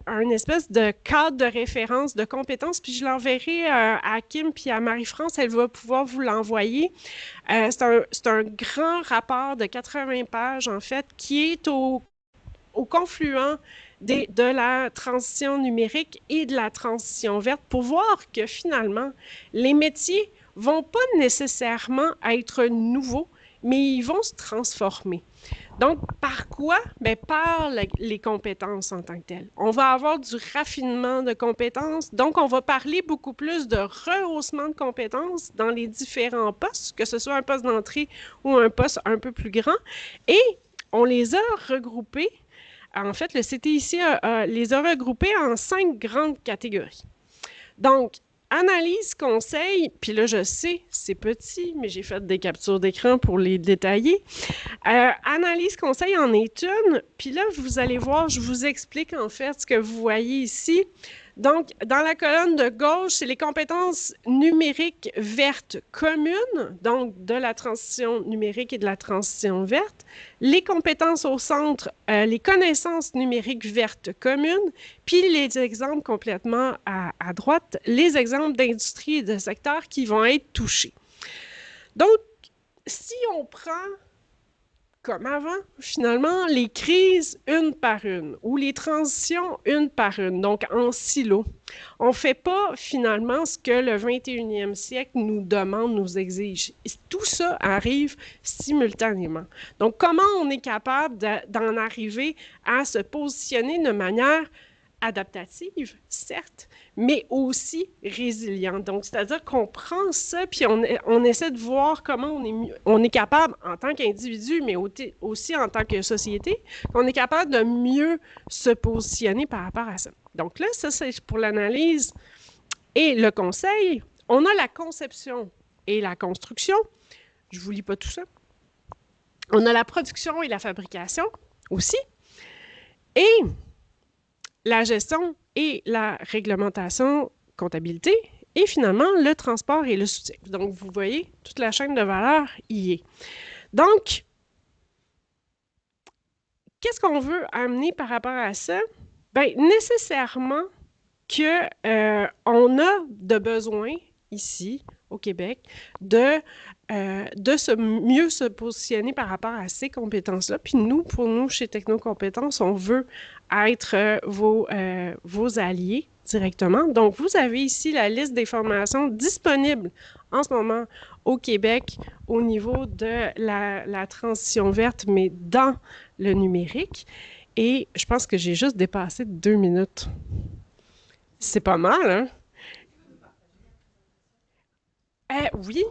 un espèce de cadre de référence de compétences, puis je l'enverrai à Kim puis à Marie-France, elle va pouvoir vous l'envoyer. C'est un grand rapport de 80 pages, en fait, qui est au confluent de la transition numérique et de la transition verte pour voir que finalement, les métiers vont pas nécessairement être nouveaux, mais ils vont se transformer. Donc, par quoi? Bien, par les compétences en tant que telles. On va avoir du raffinement de compétences, donc on va parler beaucoup plus de rehaussement de compétences dans les différents postes, que ce soit un poste d'entrée ou un poste un peu plus grand, et on les a regroupés. En fait, le CTIC les a regroupés en 5 grandes catégories. Donc, analyse, conseil, puis là, je sais, c'est petit, mais j'ai fait des captures d'écran pour les détailler. Analyse, conseil en est une, puis là, vous allez voir, je vous explique en fait ce que vous voyez ici. Donc, dans la colonne de gauche, c'est les compétences numériques vertes communes, donc de la transition numérique et de la transition verte. Les compétences au centre, les connaissances numériques vertes communes, puis les exemples complètement à droite, les exemples d'industries et de secteurs qui vont être touchés. Donc, si on prend comme avant, finalement, les crises une par une ou les transitions une par une, donc en silo. On ne fait pas finalement ce que le 21e siècle nous demande, nous exige. Tout ça arrive simultanément. Donc, comment on est capable d'en arriver à se positionner de manière adaptative, certes, mais aussi résiliente. Donc, c'est-à-dire qu'on prend ça, puis on essaie de voir comment on est capable, en tant qu'individu, mais aussi en tant que société, qu'on est capable de mieux se positionner par rapport à ça. Donc là, ça, c'est pour l'analyse et le conseil. On a la conception et la construction. Je ne vous lis pas tout ça. On a la production et la fabrication aussi. Et la gestion et la réglementation, comptabilité, et finalement, le transport et le soutien. Donc, vous voyez, toute la chaîne de valeur y est. Donc, qu'est-ce qu'on veut amener par rapport à ça? Bien, nécessairement qu'on a de besoin ici, au Québec, de mieux se positionner par rapport à ces compétences-là. Puis nous, pour nous, chez Technocompétences, on veut être vos alliés directement. Donc, vous avez ici la liste des formations disponibles en ce moment au Québec au niveau de la transition verte, mais dans le numérique. Et je pense que j'ai juste dépassé 2 minutes. C'est pas mal, hein? Oui.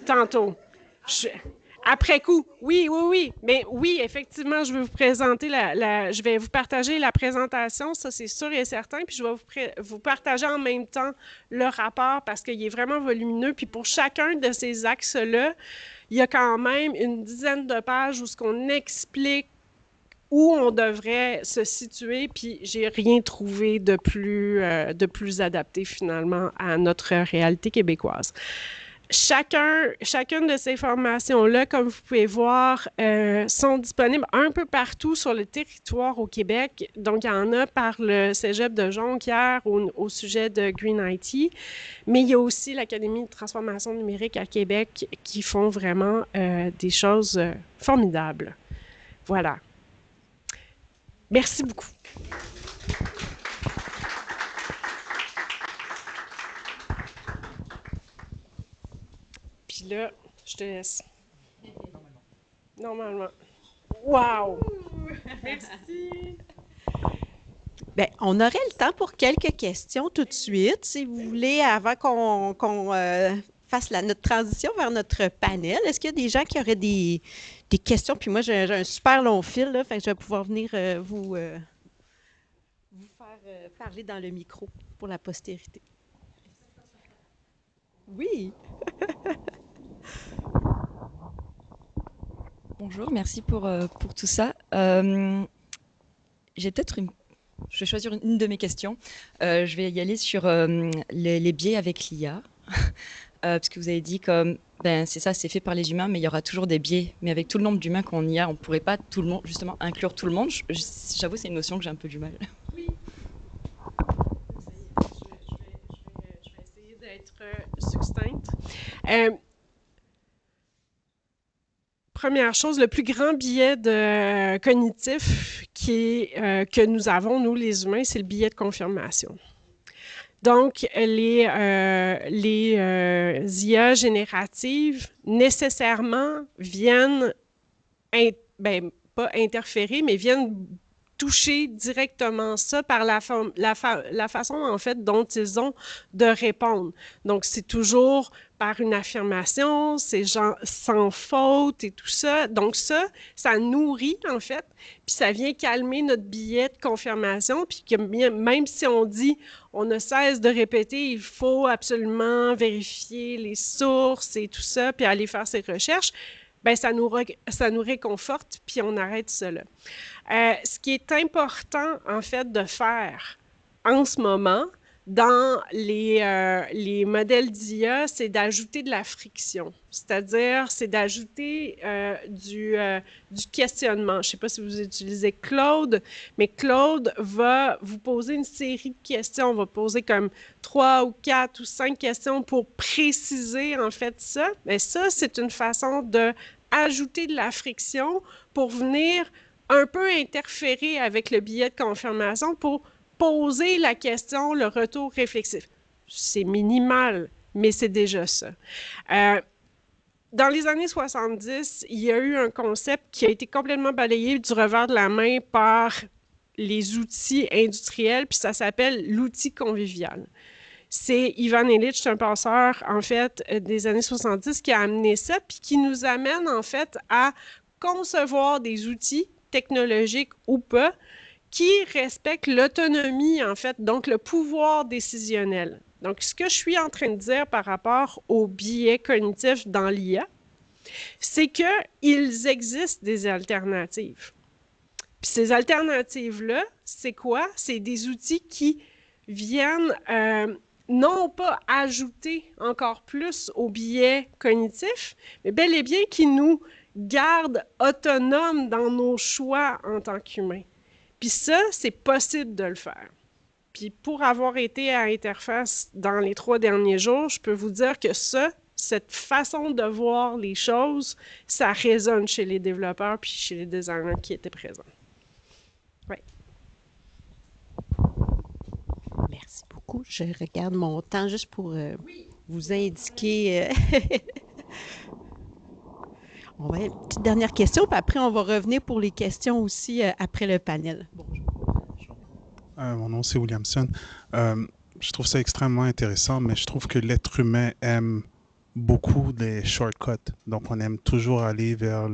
Tantôt. Après coup. Oui. Mais oui, effectivement, je vais vous présenter je vais vous partager la présentation, ça c'est sûr et certain, puis je vais vous partager en même temps le rapport parce qu'il est vraiment volumineux. Puis pour chacun de ces axes-là, il y a quand même une dizaine de pages où ce qu'on explique où on devrait se situer, puis j'ai rien trouvé de plus adapté finalement à notre réalité québécoise. Chacune de ces formations-là, comme vous pouvez voir, sont disponibles un peu partout sur le territoire au Québec. Donc, il y en a par le Cégep de Jonquière au sujet de Green IT, mais il y a aussi l'Académie de transformation numérique à Québec qui font vraiment des choses formidables. Voilà. Merci beaucoup. Puis là, je te laisse. Normalement. Wow! Merci! Bien, on aurait le temps pour quelques questions tout de suite, si vous voulez, avant qu'on fasse notre transition vers notre panel. Est-ce qu'il y a des gens qui auraient des questions? Puis moi, j'ai un super long fil, là, fait que je vais pouvoir venir vous faire parler dans le micro pour la postérité. Oui! Bonjour, merci pour tout ça. J'ai peut-être je vais choisir une de mes questions. Je vais y aller sur les biais avec l'IA. Parce que vous avez dit comme, c'est ça, c'est fait par les humains, mais il y aura toujours des biais. Mais avec tout le nombre d'humains qu'on y a, on ne pourrait pas tout le monde, justement, inclure tout le monde. J'avoue, c'est une notion que j'ai un peu du mal. Oui. Je vais essayer d'être succincte. Première chose, le plus grand biais cognitif que nous avons, nous les humains, c'est le biais de confirmation. Donc, les IA génératives, nécessairement, viennent, pas interférer, mais viennent toucher directement ça par la façon, en fait, dont ils ont de répondre. Donc, c'est toujours par une affirmation, c'est genre sans faute et tout ça. Donc, ça nourrit, en fait, puis ça vient calmer notre billet de confirmation, puis que même si on dit, on ne cesse de répéter, il faut absolument vérifier les sources et tout ça, puis aller faire ses recherches, bien, ça nous réconforte, puis on arrête cela. Ce qui est important, en fait, de faire en ce moment, dans les modèles d'IA, c'est d'ajouter de la friction. C'est-à-dire, c'est d'ajouter du questionnement. Je ne sais pas si vous utilisez Claude, mais Claude va vous poser une série de questions. On va poser comme 3 ou 4 ou 5 questions pour préciser, en fait, ça. Mais ça, c'est une façon d'ajouter de la friction pour venir un peu interférer avec le billet de confirmation pour poser la question, le retour réflexif. C'est minimal, mais c'est déjà ça. Dans les années 70, il y a eu un concept qui a été complètement balayé du revers de la main par les outils industriels, puis ça s'appelle l'outil convivial. C'est Ivan Illich, un penseur, en fait, des années 70, qui a amené ça, puis qui nous amène, en fait, à concevoir des outils technologiques ou pas, qui respectent l'autonomie, en fait, donc le pouvoir décisionnel. Donc, ce que je suis en train de dire par rapport aux biais cognitifs dans l'IA, c'est qu'il existe des alternatives. Puis ces alternatives-là, c'est quoi? C'est des outils qui viennent non pas ajouter encore plus aux biais cognitifs, mais bel et bien qui nous gardent autonomes dans nos choix en tant qu'humains. Puis ça, c'est possible de le faire. Puis pour avoir été à Interface dans les 3 derniers jours, je peux vous dire que cette façon de voir les choses, ça résonne chez les développeurs puis chez les designers qui étaient présents. Oui. Merci beaucoup. Je regarde mon temps juste pour vous indiquer... On va une petite dernière question, puis après, on va revenir pour les questions aussi après le panel. Bonjour. Mon nom, c'est Williamson. Je trouve ça extrêmement intéressant, mais je trouve que l'être humain aime beaucoup les shortcuts. Donc, on aime toujours aller vers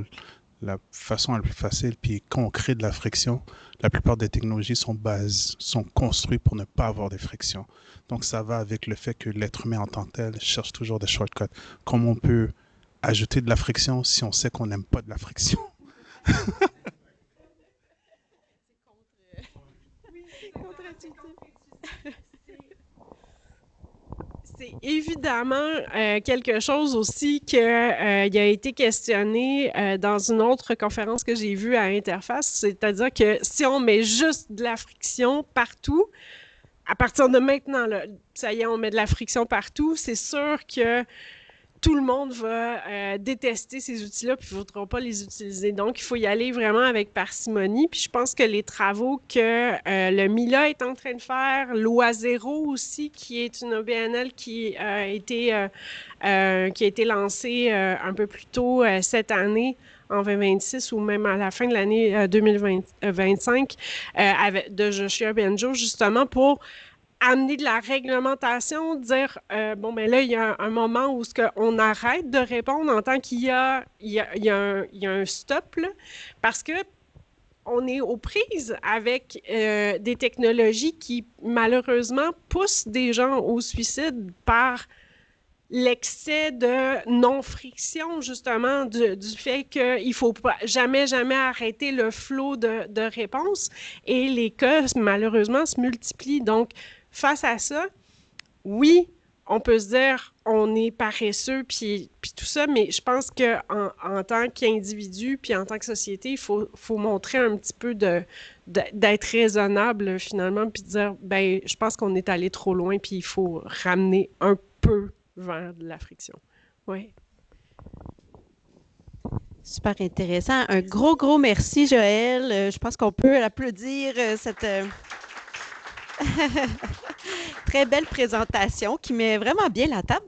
la façon la plus facile. Puis, quand on crée de la friction, la plupart des technologies sont construites pour ne pas avoir de friction. Donc, ça va avec le fait que l'être humain en tant que tel cherche toujours des shortcuts. Comment on peut ajouter de la friction si on sait qu'on n'aime pas de la friction? C'est évidemment quelque chose aussi qui a été questionné dans une autre conférence que j'ai vue à Interface, c'est-à-dire que si on met juste de la friction partout, à partir de maintenant, là, ça y est, on met de la friction partout, c'est sûr que tout le monde va détester ces outils-là puis ne voudra pas les utiliser. Donc, il faut y aller vraiment avec parcimonie. Puis je pense que les travaux que le MILA est en train de faire, l'OA0 aussi, qui est une OBNL qui a été lancée un peu plus tôt cette année, en 2026 ou même à la fin de l'année 2025, de Joshua Bengio, justement pour amener de la réglementation, dire bon, ben là, il y a un moment où on arrête de répondre en tant qu'il y a un stop, là, parce que on est aux prises avec des technologies qui, malheureusement, poussent des gens au suicide par l'excès de non-friction, justement, du fait qu'il ne faut pas, jamais arrêter le flot de réponses. Et les cas, malheureusement, se multiplient. Donc, face à ça, oui, on peut se dire on est paresseux puis tout ça, mais je pense qu'en tant qu'individu puis en tant que société, il faut montrer un petit peu d'être raisonnable finalement puis de dire ben je pense qu'on est allé trop loin puis il faut ramener un peu vers de la friction. Oui. Super intéressant. Un gros merci, Joël. Je pense qu'on peut applaudir cette... très belle présentation qui met vraiment bien la table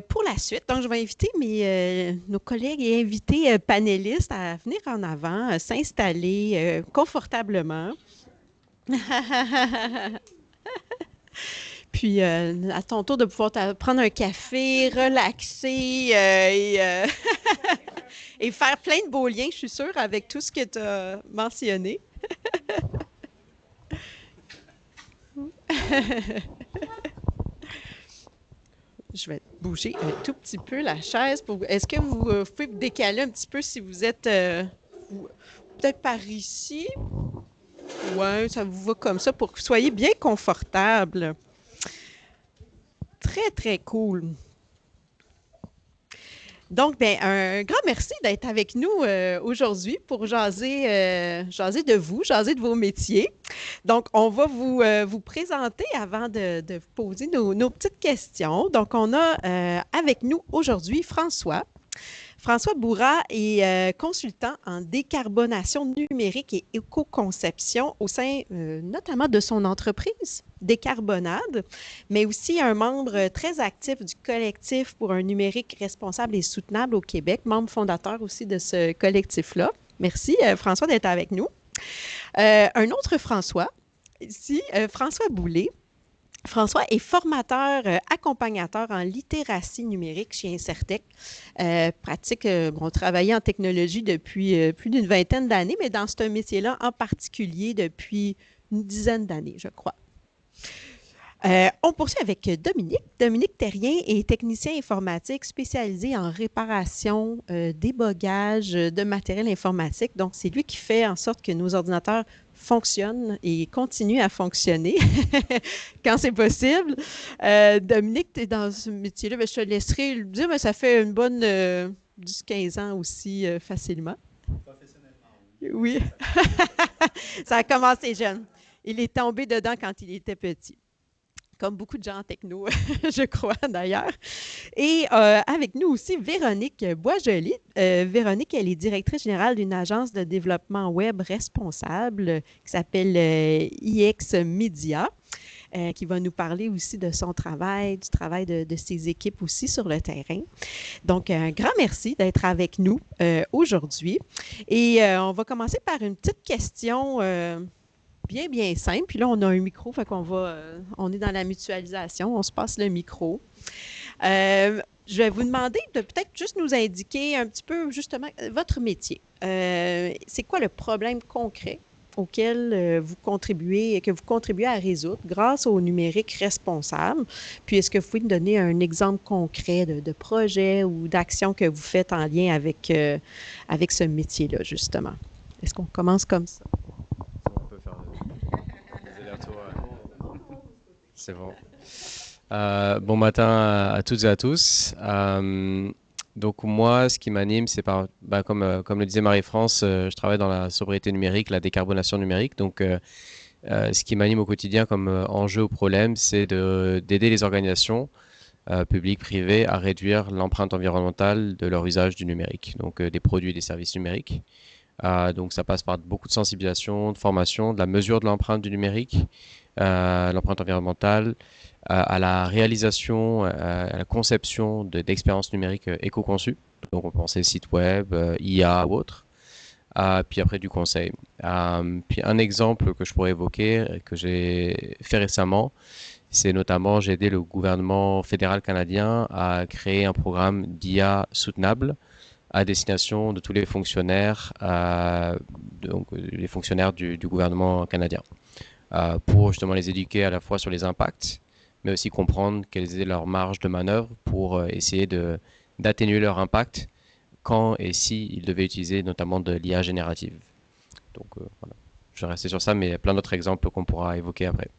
pour la suite. Donc, je vais inviter nos collègues et invités panélistes à venir en avant, s'installer confortablement. Puis, à ton tour de pouvoir prendre un café, relaxer et faire plein de beaux liens, je suis sûre, avec tout ce que tu as mentionné. Je vais bouger un tout petit peu la chaise. Est-ce que vous pouvez vous décaler un petit peu si vous êtes peut-être par ici? Oui, ça vous va comme ça pour que vous soyez bien confortable. Très, très cool. Donc, bien, un grand merci d'être avec nous aujourd'hui pour jaser de vous, jaser de vos métiers. Donc, on va vous présenter avant de vous poser nos petites questions. Donc, on a avec nous aujourd'hui François. François Bourras est consultant en décarbonation numérique et éco-conception au sein notamment de son entreprise Décarbonade, mais aussi un membre très actif du collectif pour un numérique responsable et soutenable au Québec, membre fondateur aussi de ce collectif-là. Merci François d'être avec nous. Un autre François, ici, François Boulay. François est formateur, accompagnateur en littératie numérique chez Incertec. Travaillait en technologie depuis plus d'une vingtaine d'années, mais dans ce métier-là en particulier depuis une dizaine d'années, je crois. On poursuit avec Dominique. Dominique Terrien est technicien informatique spécialisé en réparation, débogage de matériel informatique. Donc, c'est lui qui fait en sorte que nos ordinateurs fonctionnent et continuent à fonctionner quand c'est possible. Dominique, tu es dans ce métier-là, je te laisserai le dire, mais ça fait une bonne 10-15 ans aussi facilement. Professionnellement, oui. Ça a commencé jeune. Il est tombé dedans quand il était petit. Comme beaucoup de gens en techno, je crois d'ailleurs. Et avec nous aussi, Véronique Boisjoli. Véronique, elle est directrice générale d'une agence de développement web responsable qui s'appelle IX Media, qui va nous parler aussi de son travail, du travail de ses équipes aussi sur le terrain. Donc, un grand merci d'être avec nous aujourd'hui. Et on va commencer par une petite question bien simple. Puis là, on a un micro, fait qu'on on est dans la mutualisation, on se passe le micro. Je vais vous demander de peut-être juste nous indiquer un petit peu, justement, votre métier. C'est quoi le problème concret auquel vous contribuez à résoudre grâce au numérique responsable? Puis, est-ce que vous pouvez nous donner un exemple concret de projet ou d'action que vous faites en lien avec ce métier-là, justement? Est-ce qu'on commence comme ça? C'est bon. Bon matin à toutes et à tous. Donc moi, ce qui m'anime, c'est comme le disait Marie-France, je travaille dans la sobriété numérique, la décarbonation numérique. Donc ce qui m'anime au quotidien comme enjeu ou problème, c'est d'aider les organisations publiques, privées, à réduire l'empreinte environnementale de leur usage du numérique, donc des produits et des services numériques. Donc ça passe par beaucoup de sensibilisation, de formation, de la mesure de l'empreinte du numérique, l'empreinte environnementale, à la réalisation, à la conception d'expériences numériques éco-conçues. Donc on pensait site web, IA ou autre. Puis après du conseil. Puis un exemple que je pourrais évoquer, que j'ai fait récemment, c'est notamment j'ai aidé le gouvernement fédéral canadien à créer un programme d'IA soutenable à destination de tous les fonctionnaires, donc les fonctionnaires du gouvernement canadien, pour justement les éduquer à la fois sur les impacts, mais aussi comprendre quelles étaient leurs marges de manœuvre pour essayer d'atténuer leur impact quand et si ils devaient utiliser notamment de l'IA générative. Donc voilà, je vais rester sur ça, mais il y a plein d'autres exemples qu'on pourra évoquer après.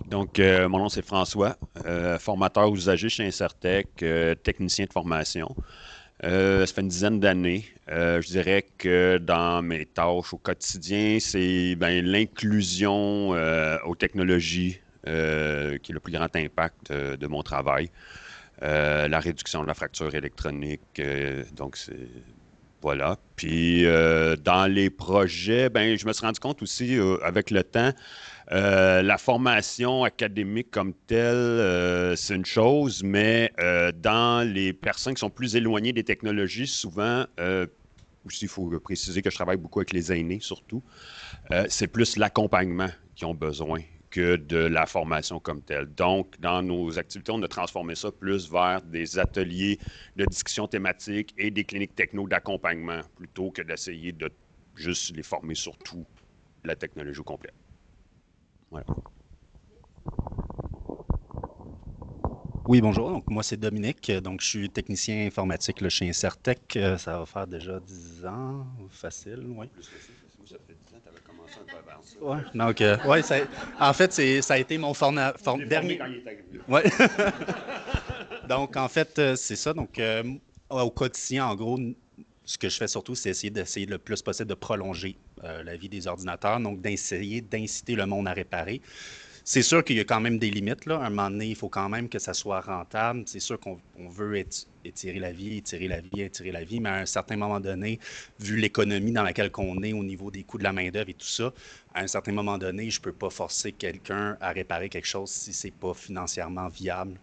Donc, mon nom, c'est François, formateur usager chez Incertec, technicien de formation. Ça fait une dizaine d'années. Je dirais que dans mes tâches au quotidien, c'est l'inclusion aux technologies qui est le plus grand impact de mon travail. la réduction de la fracture électronique. Donc, c'est... Voilà. Puis, dans les projets, ben, je me suis rendu compte aussi, avec le temps, la formation académique comme telle, c'est une chose, mais dans les personnes qui sont plus éloignées des technologies, souvent, aussi, il faut préciser que je travaille beaucoup avec les aînés, surtout, c'est plus l'accompagnement qu'ils ont besoin que de la formation comme telle. Donc, dans nos activités, on a transformé ça plus vers des ateliers de discussion thématique et des cliniques techno d'accompagnement, plutôt que d'essayer de juste les former sur tout la technologie au complet. Voilà. Oui, bonjour. Donc, moi, c'est Dominique. Donc, je suis technicien informatique là, chez Incertec. Ça va faire déjà 10 ans, facile, oui. Plus que ça fait 10 ans, tu avais commencé un peu avant ça. Oui, donc, ouais, en fait, ça a été mon dernier... Quand il est arrivé. Ouais. Donc, en fait, c'est ça. Donc, au quotidien, en gros, ce que je fais surtout, c'est d'essayer le plus possible de prolonger la vie des ordinateurs, donc d'essayer d'inciter le monde à réparer. C'est sûr qu'il y a quand même des limites, là. À un moment donné, il faut quand même que ça soit rentable. C'est sûr qu'on veut étirer la vie, mais à un certain moment donné, vu l'économie dans laquelle on est au niveau des coûts de la main-d'œuvre et tout ça, à un certain moment donné, je ne peux pas forcer quelqu'un à réparer quelque chose si ce n'est pas financièrement viable.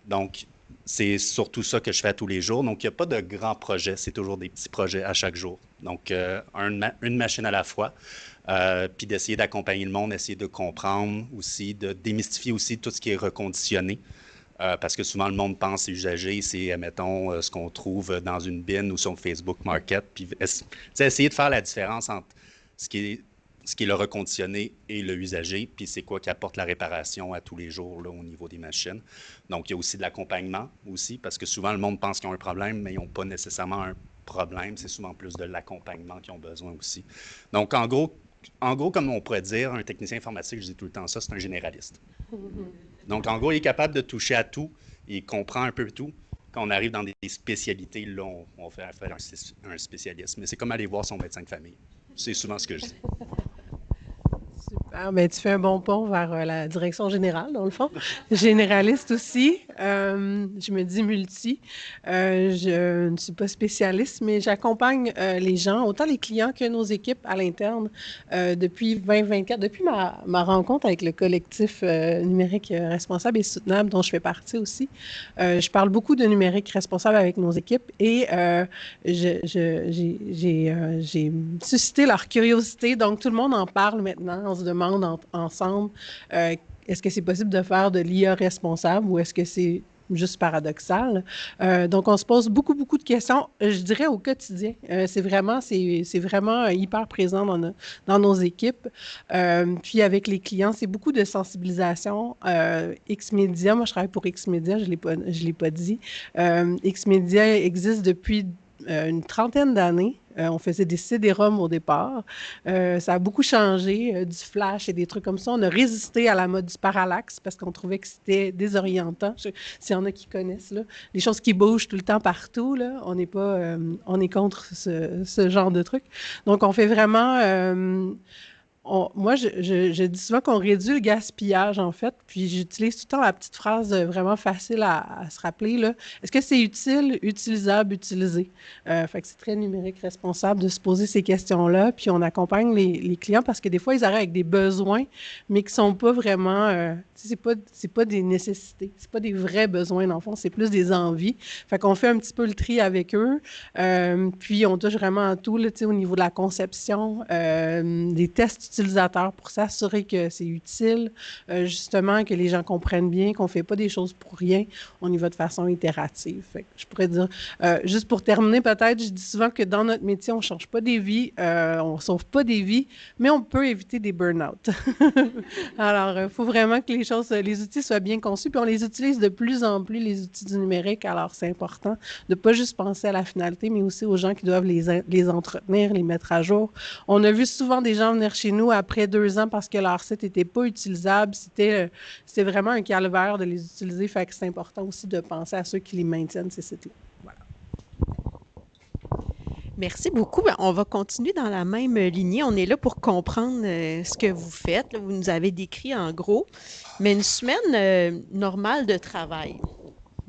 Donc, c'est surtout ça que je fais à tous les jours. Donc, il n'y a pas de grands projets, c'est toujours des petits projets à chaque jour. Donc, une machine à la fois. Puis d'essayer d'accompagner le monde, essayer de comprendre aussi, de démystifier aussi tout ce qui est reconditionné. Parce que souvent, le monde pense usagé, c'est, admettons, ce qu'on trouve dans une bin ou sur Facebook Market. Puis essayer de faire la différence entre ce qui est le reconditionné et le usager, puis c'est quoi qui apporte la réparation à tous les jours là, au niveau des machines. Donc, il y a aussi de l'accompagnement aussi, parce que souvent, le monde pense qu'ils ont un problème, mais ils n'ont pas nécessairement un problème. C'est souvent plus de l'accompagnement qu'ils ont besoin aussi. Donc, en gros, comme on pourrait dire, un technicien informatique, je dis tout le temps ça, c'est un généraliste. Donc, en gros, il est capable de toucher à tout, il comprend un peu tout. Quand on arrive dans des spécialités, là, on fait affaire à un spécialiste. Mais c'est comme aller voir son médecin de famille. C'est souvent ce que je dis. Super. Ben, tu fais un bon pont vers la direction générale, dans le fond. Généraliste aussi. Je me dis multi. Je ne suis pas spécialiste, mais j'accompagne les gens, autant les clients que nos équipes à l'interne depuis 2024, depuis ma rencontre avec le collectif numérique responsable et soutenable dont je fais partie aussi. Je parle beaucoup de numérique responsable avec nos équipes et j'ai suscité leur curiosité. Donc, tout le monde en parle maintenant. On se demande ensemble, est-ce que c'est possible de faire de l'IA responsable ou est-ce que c'est juste paradoxal? Donc, on se pose beaucoup de questions, je dirais au quotidien. C'est vraiment hyper présent dans nos équipes. Puis, avec les clients, c'est beaucoup de sensibilisation. X-Media, moi, je travaille pour X-Media, je ne l'ai pas dit. X-Media existe depuis une trentaine d'années. On faisait des CD-ROM au départ. Ça a beaucoup changé, du flash et des trucs comme ça. On a résisté à la mode du parallaxe parce qu'on trouvait que c'était désorientant. S'il y en a qui connaissent, là, les choses qui bougent tout le temps partout, là, on est contre ce genre de trucs. Donc, on fait vraiment... moi, je dis souvent qu'on réduit le gaspillage, en fait, puis j'utilise tout le temps la petite phrase vraiment facile à se rappeler, là. Est-ce que c'est utile, utilisable, utilisé? Fait que c'est très numérique responsable de se poser ces questions-là, puis on accompagne les clients parce que des fois, ils arrivent avec des besoins, mais qui ne sont pas vraiment... c'est pas des nécessités, c'est pas des vrais besoins, dans le fond, c'est plus des envies. Fait qu'on fait un petit peu le tri avec eux, puis on touche vraiment à tout, là, au niveau de la conception, des tests utilisateurs pour s'assurer que c'est utile, justement, que les gens comprennent bien, qu'on ne fait pas des choses pour rien, on y va de façon itérative. Fait que je pourrais dire, juste pour terminer peut-être, je dis souvent que dans notre métier, on ne change pas des vies, on ne sauve pas des vies, mais on peut éviter des burn-out. Alors, il faut vraiment que les outils soient bien conçus, puis on les utilise de plus en plus, les outils du numérique, alors c'est important de ne pas juste penser à la finalité, mais aussi aux gens qui doivent les entretenir, les mettre à jour. On a vu souvent des gens venir chez nous après 2 ans parce que leur site n'était pas utilisable. C'était vraiment un calvaire de les utiliser. Fait que c'est important aussi de penser à ceux qui les maintiennent, ces sites-là. Voilà. Merci beaucoup. On va continuer dans la même lignée. On est là pour comprendre ce que vous faites. Là, vous nous avez décrit en gros, mais une semaine normale de travail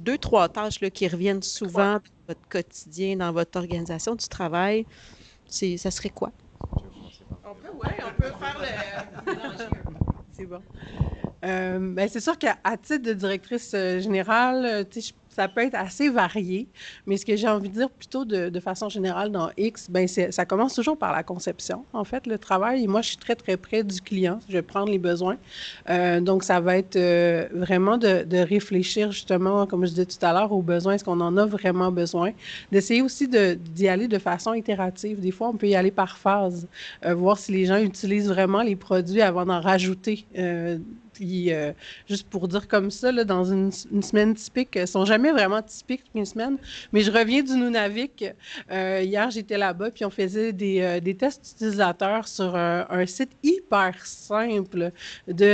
2, 3 tâches là, qui reviennent souvent dans votre quotidien, dans votre organisation du travail. Ça serait quoi? On peut faire le... C'est bon. Ben, c'est sûr qu'à titre de directrice générale, ça peut être assez varié, mais ce que j'ai envie de dire plutôt de façon générale dans X, ben ça commence toujours par la conception, en fait, le travail. Et moi, je suis très, très près du client. Je vais prendre les besoins. Donc, ça va être vraiment de réfléchir justement, comme je disais tout à l'heure, aux besoins. Est-ce qu'on en a vraiment besoin? D'essayer aussi d'y aller de façon itérative. Des fois, on peut y aller par phase, voir si les gens utilisent vraiment les produits avant d'en rajouter. Puis, juste pour dire comme ça, là, dans une semaine typique, elles ne sont jamais vraiment typiques, mes semaines, mais je reviens du Nunavik. Hier, j'étais là-bas, puis on faisait des tests utilisateurs sur un site hyper simple.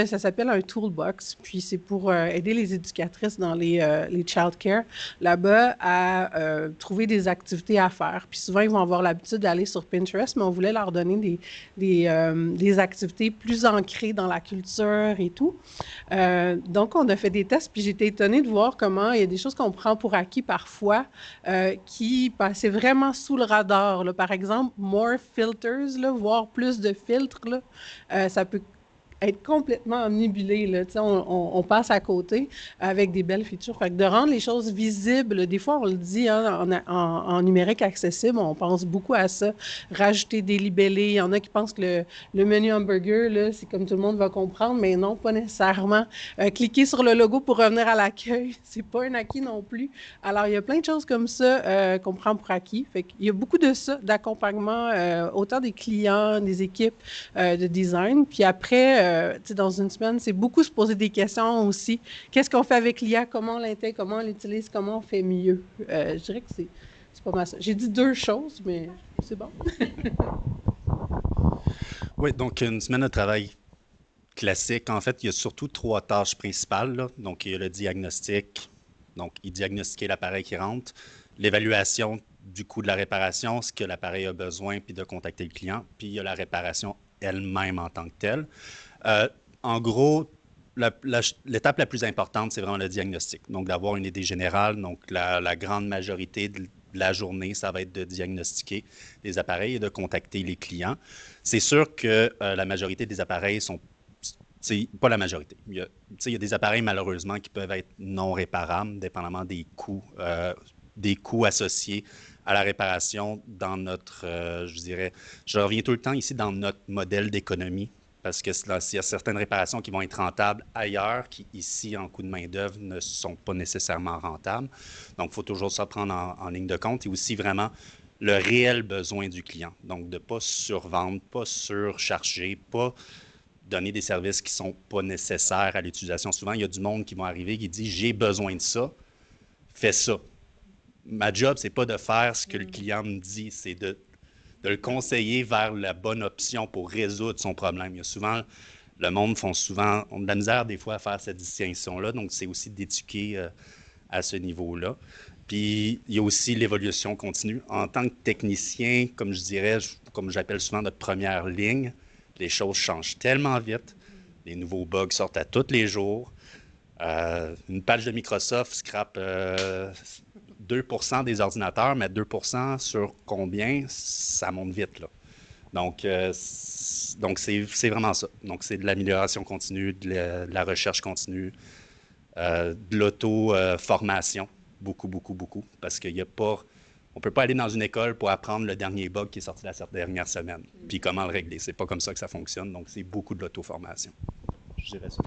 Ça s'appelle un Toolbox, puis c'est pour aider les éducatrices dans les child care là-bas à trouver des activités à faire. Puis souvent, ils vont avoir l'habitude d'aller sur Pinterest, mais on voulait leur donner des activités plus ancrées dans la culture et tout. Donc, on a fait des tests, puis j'étais étonnée de voir comment il y a des choses qu'on prend pour acquis parfois qui passaient vraiment sous le radar. Là. Par exemple, more filters, là, voire plus de filtres, là, ça peut être complètement omnibulé. Là. On passe à côté avec des belles features. Fait que de rendre les choses visibles, des fois, on le dit hein, en numérique accessible, on pense beaucoup à ça. Rajouter des libellés. Il y en a qui pensent que le menu hamburger, là, c'est comme tout le monde va comprendre, mais non, pas nécessairement. Cliquer sur le logo pour revenir à l'accueil, c'est pas un acquis non plus. Alors, il y a plein de choses comme ça qu'on prend pour acquis. Fait qu'il y a beaucoup de ça, d'accompagnement, autant des clients, des équipes de design. Puis après, dans une semaine, c'est beaucoup se poser des questions aussi. Qu'est-ce qu'on fait avec l'IA? Comment on l'intègre? Comment on l'utilise? Comment on fait mieux? Je dirais que c'est pas mal ça. J'ai dit 2 choses, mais c'est bon. Oui, donc une semaine de travail classique. En fait, il y a surtout 3 tâches principales. Là. Donc, il y a le diagnostic. Donc, il diagnostiquer l'appareil qui rentre. L'évaluation du coût de la réparation, ce que l'appareil a besoin, puis de contacter le client. Puis, il y a la réparation elle-même en tant que telle. En gros, l'étape la plus importante, c'est vraiment le diagnostic. Donc, d'avoir une idée générale. Donc, la grande majorité de la journée, ça va être de diagnostiquer les appareils et de contacter les clients. C'est sûr que la majorité des appareils sont... C'est pas la majorité. Il y a des appareils, malheureusement, qui peuvent être non réparables, dépendamment des coûts associés à la réparation dans notre, je reviens tout le temps ici dans notre modèle d'économie, parce que s'il y a certaines réparations qui vont être rentables ailleurs, qui ici, en coût de main-d'œuvre, ne sont pas nécessairement rentables. Donc, il faut toujours ça prendre en ligne de compte et aussi vraiment le réel besoin du client. Donc, de ne pas survendre, pas surcharger, pas donner des services qui ne sont pas nécessaires à l'utilisation. Souvent, il y a du monde qui va arriver qui dit « j'ai besoin de ça, fais ça ». Ma job, ce n'est pas de faire ce que le client me dit, c'est de le conseiller vers la bonne option pour résoudre son problème. Il y a souvent, le monde ont de la misère des fois à faire cette distinction-là, donc c'est aussi d'éduquer à ce niveau-là. Puis, il y a aussi l'évolution continue. En tant que technicien, comme je dirais, comme j'appelle souvent notre première ligne, les choses changent tellement vite. Les nouveaux bugs sortent à tous les jours. Une page de Microsoft scrape 2% des ordinateurs, mais 2% sur combien, ça monte vite. Là. Donc c'est vraiment ça. Donc, c'est de l'amélioration continue, de la recherche continue, de l'auto-formation, beaucoup, parce qu'il n'y a pas... On ne peut pas aller dans une école pour apprendre le dernier bug qui est sorti la dernière semaine, puis comment le régler. C'est pas comme ça que ça fonctionne, donc c'est beaucoup de l'auto-formation. Je dirais ça.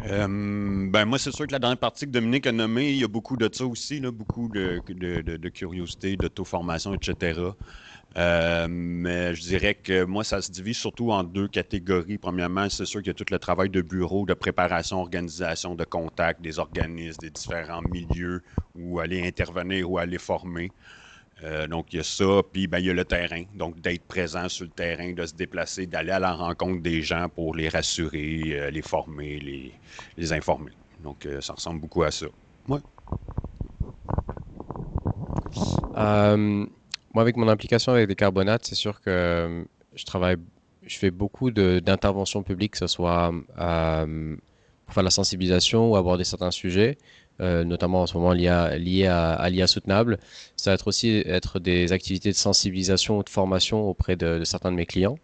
Moi, c'est sûr que la dernière partie que Dominique a nommée, il y a beaucoup de ça aussi, là, beaucoup de curiosité, d'auto-formation, etc. Mais je dirais que moi, ça se divise surtout en 2 catégories. Premièrement, c'est sûr qu'il y a tout le travail de bureau, de préparation, organisation, de contact des organismes, des différents milieux où aller intervenir ou aller former. Donc, il y a ça, puis il y a le terrain. Donc, d'être présent sur le terrain, de se déplacer, d'aller à la rencontre des gens pour les rassurer, les former, les informer. Donc, ça ressemble beaucoup à ça. Ouais. Moi, avec mon implication avec des carbonates, c'est sûr que je fais beaucoup d'interventions publiques, que ce soit pour faire de la sensibilisation ou aborder certains sujets, notamment en ce moment liés à l'IA soutenable. Ça va être aussi des activités de sensibilisation ou de formation auprès de certains de mes clients.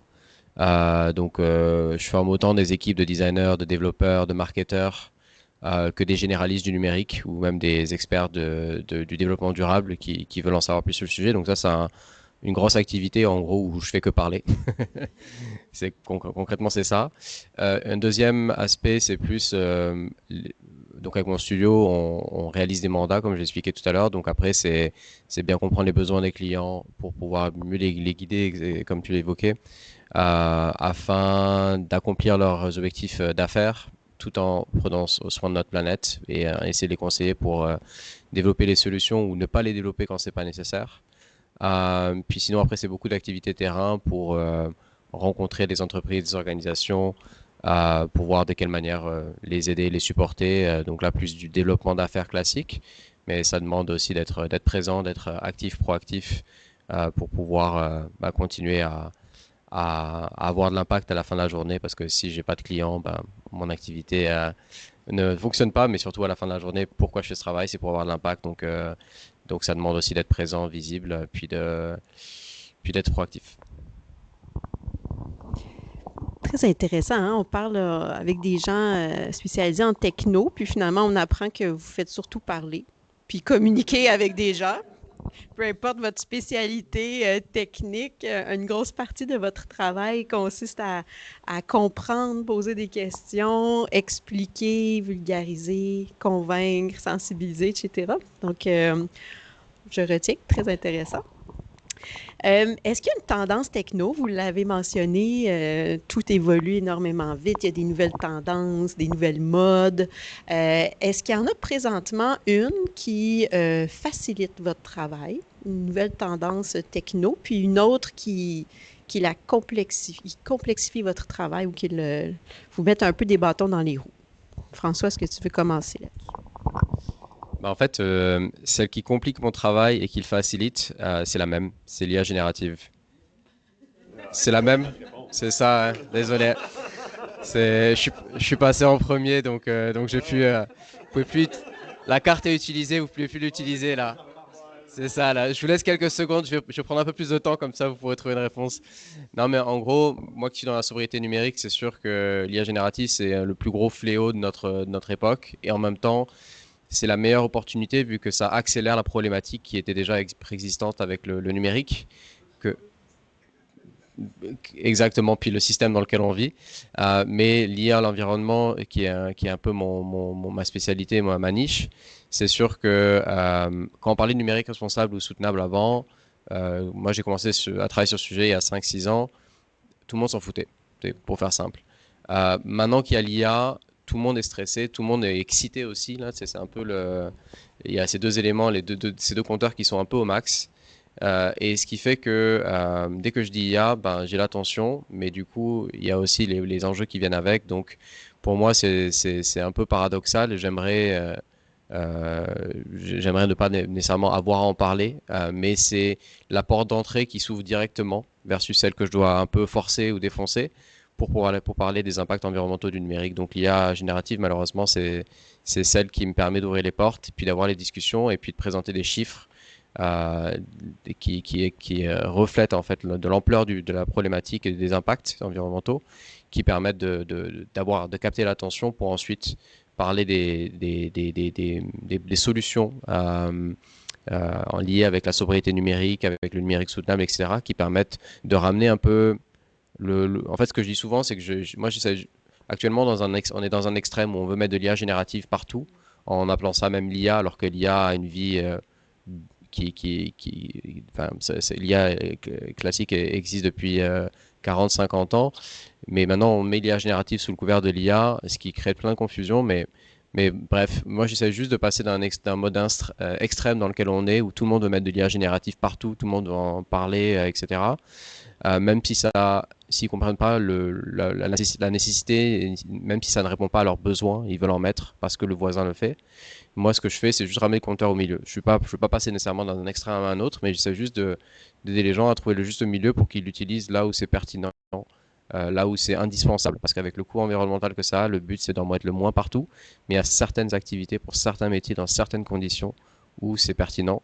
Donc, je forme autant des équipes de designers, de développeurs, de marketeurs, que des généralistes du numérique ou même des experts du développement durable qui veulent en savoir plus sur le sujet. Donc ça, c'est une grosse activité en gros où je fais que parler. Concrètement, c'est ça. Un deuxième aspect, c'est plus donc avec mon studio, on réalise des mandats comme je l'expliquais tout à l'heure. Donc après, c'est bien comprendre les besoins des clients pour pouvoir mieux les guider, comme tu l'évoquais, afin d'accomplir leurs objectifs d'affaires, tout en prenant soin de notre planète et essayer de les conseiller pour développer les solutions ou ne pas les développer quand c'est pas nécessaire. Puis sinon, après, c'est beaucoup d'activités terrain pour rencontrer des entreprises, des organisations, pour voir de quelle manière les aider, les supporter. Donc là, plus du développement d'affaires classique, mais ça demande aussi d'être présent, d'être actif, proactif, pour pouvoir continuer à avoir de l'impact à la fin de la journée, parce que si j'ai pas de clients, mon activité ne fonctionne pas, mais surtout à la fin de la journée, pourquoi je fais ce travail, c'est pour avoir de l'impact. Donc ça demande aussi d'être présent, visible, puis d'être proactif. Très intéressant, hein? On parle avec des gens spécialisés en techno, puis finalement, on apprend que vous faites surtout parler, puis communiquer avec des gens. Peu importe votre spécialité technique, une grosse partie de votre travail consiste à comprendre, poser des questions, expliquer, vulgariser, convaincre, sensibiliser, etc. Donc, je retiens, très intéressant. Est-ce qu'il y a une tendance techno? Vous l'avez mentionné, tout évolue énormément vite. Il y a des nouvelles tendances, des nouvelles modes. Est-ce qu'il y en a présentement une qui facilite votre travail, une nouvelle tendance techno, puis une autre qui la complexifie votre travail ou qui vous met un peu des bâtons dans les roues? François, est-ce que tu veux commencer là-dessus? En fait, celle qui complique mon travail et qui le facilite, c'est la même, c'est l'IA générative. C'est la même, c'est ça, hein. Désolé. Je suis passé en premier, donc j'ai pu, vous pouvez plus, la carte est utilisée, vous pouvez plus l'utiliser là. C'est ça, là. Je vous laisse quelques secondes, je vais prendre un peu plus de temps, comme ça vous pourrez trouver une réponse. Non, mais en gros, moi qui suis dans la sobriété numérique, c'est sûr que l'IA générative, c'est le plus gros fléau de notre époque, et en même temps, c'est la meilleure opportunité vu que ça accélère la problématique qui était déjà préexistante avec le numérique. Exactement, puis le système dans lequel on vit. Mais lié à l'environnement, qui est un peu ma spécialité, ma niche, c'est sûr que quand on parlait de numérique responsable ou soutenable avant, moi j'ai commencé à travailler sur ce sujet il y a 5-6 ans, tout le monde s'en foutait, pour faire simple. Maintenant qu'il y a l'IA, tout le monde est stressé, tout le monde est excité aussi. Là, c'est un peu il y a ces deux éléments, ces deux compteurs qui sont un peu au max. Et ce qui fait que dès que je dis IA, j'ai l'attention, mais du coup, il y a aussi les enjeux qui viennent avec. Donc, pour moi, c'est un peu paradoxal. J'aimerais ne pas nécessairement avoir à en parler, mais c'est la porte d'entrée qui s'ouvre directement versus celle que je dois un peu forcer ou défoncer pour parler des impacts environnementaux du numérique. Donc l'IA générative, malheureusement, c'est celle qui me permet d'ouvrir les portes, puis d'avoir les discussions, et puis de présenter des chiffres qui reflètent en fait de l'ampleur de la problématique et des impacts environnementaux, qui permettent de capter l'attention pour ensuite parler des solutions en liées avec la sobriété numérique, avec le numérique soutenable, etc., qui permettent de ramener un peu en fait, ce que je dis souvent, c'est que moi, actuellement, on est dans un extrême où on veut mettre de l'IA générative partout, en appelant ça même l'IA, alors que l'IA a une vie l'IA classique existe depuis 40-50 ans, mais maintenant, on met l'IA générative sous le couvert de l'IA, ce qui crée plein de confusion, mais bref, moi, j'essaie juste de passer d'un mode extrême dans lequel on est, où tout le monde veut mettre de l'IA générative partout, tout le monde veut en parler, etc., même si s'ils comprennent pas la nécessité, même si ça ne répond pas à leurs besoins, ils veulent en mettre parce que le voisin le fait. Moi, ce que je fais, c'est juste ramener le compteur au milieu. Je veux pas passer nécessairement d'un extrême à un autre, mais j'essaie juste d'aider les gens à trouver le juste milieu pour qu'ils l'utilisent là où c'est pertinent là où c'est indispensable. Parce qu'avec le coût environnemental que ça a, le but c'est d'en mettre le moins partout. Mais il y a certaines activités pour certains métiers dans certaines conditions où c'est pertinent.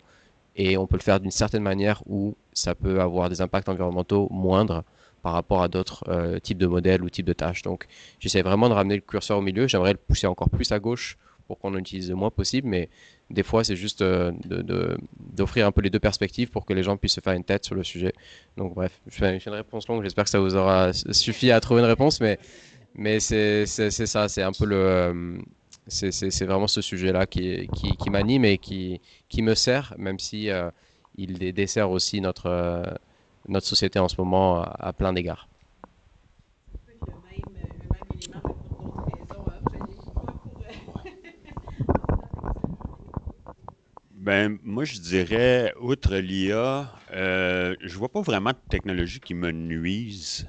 Et on peut le faire d'une certaine manière où ça peut avoir des impacts environnementaux moindres par rapport à d'autres types de modèles ou types de tâches. Donc j'essaie vraiment de ramener le curseur au milieu. J'aimerais le pousser encore plus à gauche pour qu'on l'utilise le moins possible. Mais des fois, c'est juste d'offrir un peu les deux perspectives pour que les gens puissent se faire une tête sur le sujet. Donc bref, je fais une réponse longue. J'espère que ça vous aura suffi à trouver une réponse. Mais c'est ça, c'est un peu c'est vraiment ce sujet-là qui m'anime et qui me sert, même si il dessert aussi notre société en ce moment à plein d'égards. Le même élément, mais pour d'autres raisons. Ben, moi, je dirais, outre l'IA, je vois pas vraiment de technologie qui me nuise.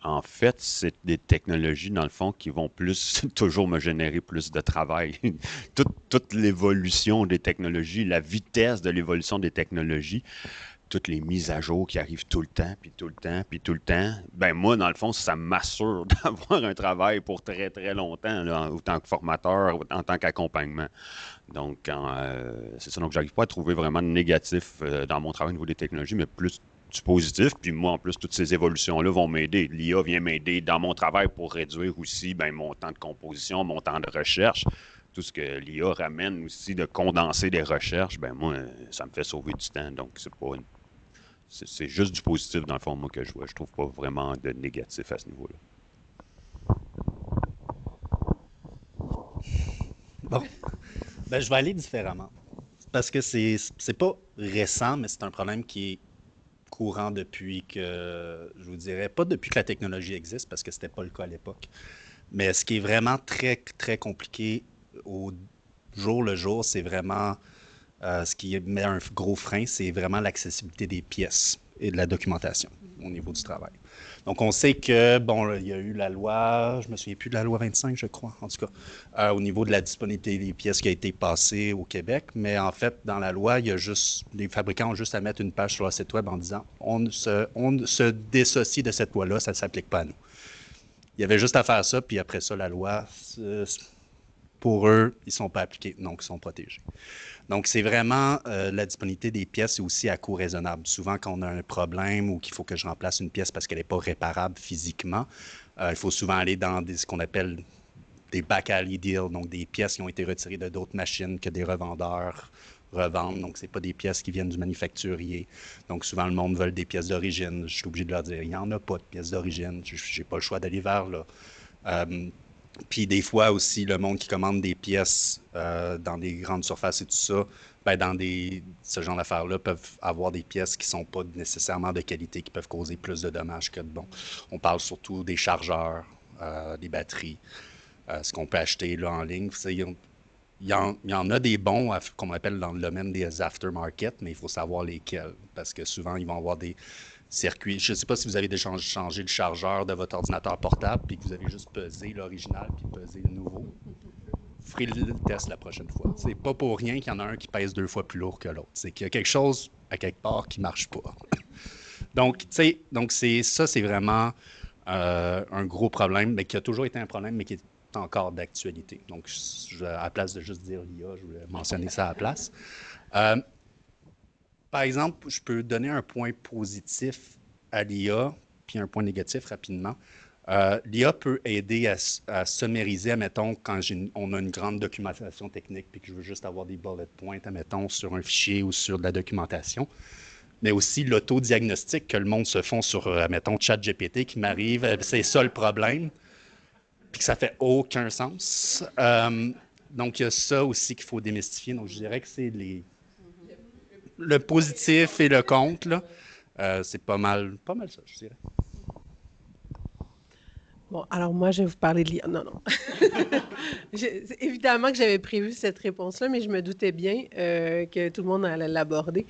En fait, c'est des technologies, dans le fond, qui vont plus toujours me générer plus de travail. Toute l'évolution des technologies, la vitesse de l'évolution des technologies, toutes les mises à jour qui arrivent tout le temps, puis tout le temps, puis tout le temps, ben moi, dans le fond, ça m'assure d'avoir un travail pour très, très longtemps, là, en tant que formateur, en tant qu'accompagnement. Donc, c'est ça. Donc, j'arrive pas à trouver vraiment de négatif dans mon travail au niveau des technologies, mais plus du positif. Puis moi, en plus, toutes ces évolutions-là vont m'aider. L'IA vient m'aider dans mon travail pour réduire aussi ben, mon temps de composition, mon temps de recherche. Tout ce que l'IA ramène aussi de condenser des recherches, ben moi, ça me fait sauver du temps. Donc, c'est juste du positif dans le fond, moi, que je vois. Je trouve pas vraiment de négatif à ce niveau-là. Bon, ben, je vais aller différemment. Parce que c'est pas récent, mais c'est un problème qui est courant depuis que, je vous dirais, pas depuis que la technologie existe, parce que c'était pas le cas à l'époque. Mais ce qui est vraiment très, très compliqué au jour le jour, c'est vraiment ce qui met un gros frein, c'est vraiment l'accessibilité des pièces et de la documentation au niveau du travail. Donc, on sait que, bon, il y a eu la loi, je me souviens plus de la loi 25, je crois, en tout cas, au niveau de la disponibilité des pièces qui a été passée au Québec, mais en fait, dans la loi, il y a juste, les fabricants ont juste à mettre une page sur leur site web en disant on se dissocie de cette loi-là, ça ne s'applique pas à nous. Il y avait juste à faire ça, puis après ça, la loi, pour eux, ils ne sont pas appliqués, donc ils sont protégés. Donc, c'est vraiment la disponibilité des pièces aussi à coût raisonnable. Souvent, quand on a un problème ou qu'il faut que je remplace une pièce parce qu'elle n'est pas réparable physiquement, il faut souvent aller dans ce qu'on appelle des back alley deals, donc des pièces qui ont été retirées de d'autres machines que des revendeurs revendent. Donc, ce n'est pas des pièces qui viennent du manufacturier. Donc, souvent, le monde veut des pièces d'origine. Je suis obligé de leur dire, il n'y en a pas de pièces d'origine. Je n'ai pas le choix d'aller vers là. Puis des fois aussi, le monde qui commande des pièces dans des grandes surfaces et tout ça, ben ce genre d'affaires-là peuvent avoir des pièces qui ne sont pas nécessairement de qualité, qui peuvent causer plus de dommages que de bons. On parle surtout des chargeurs, des batteries, ce qu'on peut acheter là, en ligne. Il y en a des bons qu'on appelle dans le domaine des aftermarket, mais il faut savoir lesquels, parce que souvent, ils vont avoir des circuits. Je ne sais pas si vous avez déjà changé le chargeur de votre ordinateur portable puis que vous avez juste pesé l'original puis pesé le nouveau. Vous ferez le test la prochaine fois. C'est pas pour rien qu'il y en a un qui pèse 2 fois plus lourd que l'autre. C'est qu'il y a quelque chose à quelque part qui ne marche pas. Donc, c'est vraiment un gros problème, mais qui a toujours été un problème, mais qui est encore d'actualité. Donc, à la place de juste dire l'IA, je voulais mentionner ça à la place. Par exemple, je peux donner un point positif à l'IA, puis un point négatif rapidement. L'IA peut aider à summariser, admettons, quand on a une grande documentation technique, puis que je veux juste avoir des bullet points, admettons, sur un fichier ou sur de la documentation. Mais aussi l'autodiagnostic que le monde se font sur, admettons, ChatGPT qui m'arrive, c'est ça le problème, puis que ça fait aucun sens. Donc, il y a ça aussi qu'il faut démystifier. Donc, je dirais que c'est le positif et le contre, là, c'est pas mal ça, je dirais. Bon, alors moi, je vais vous parler de l'IA. Non. Évidemment que j'avais prévu cette réponse-là, mais je me doutais bien que tout le monde allait l'aborder.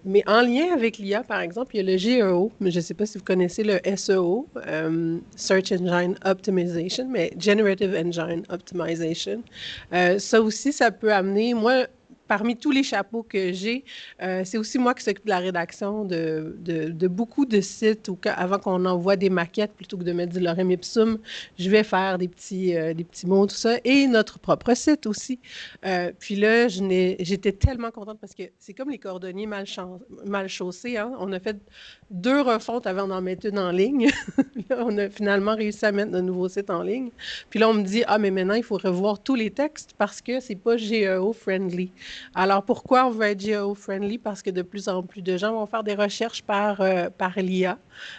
Mais en lien avec l'IA, par exemple, il y a le GEO, mais je ne sais pas si vous connaissez le SEO, Search Engine Optimization, mais Generative Engine Optimization. Ça aussi, ça peut amener, moi, parmi tous les chapeaux que j'ai, c'est aussi moi qui s'occupe de la rédaction de beaucoup de sites où avant qu'on envoie des maquettes, plutôt que de mettre du lorem ipsum, je vais faire des petits mots, tout ça, et notre propre site aussi. Puis là, j'étais tellement contente parce que c'est comme les cordonniers mal chaussés, hein? On a fait 2 refontes avant d'en mettre une en ligne. Là, on a finalement réussi à mettre notre nouveau site en ligne. Puis là, on me dit, ah, mais maintenant, il faut revoir tous les textes parce que c'est pas GEO-friendly. Alors, pourquoi on veut être GEO-friendly? Parce que de plus en plus de gens vont faire des recherches par l'IA,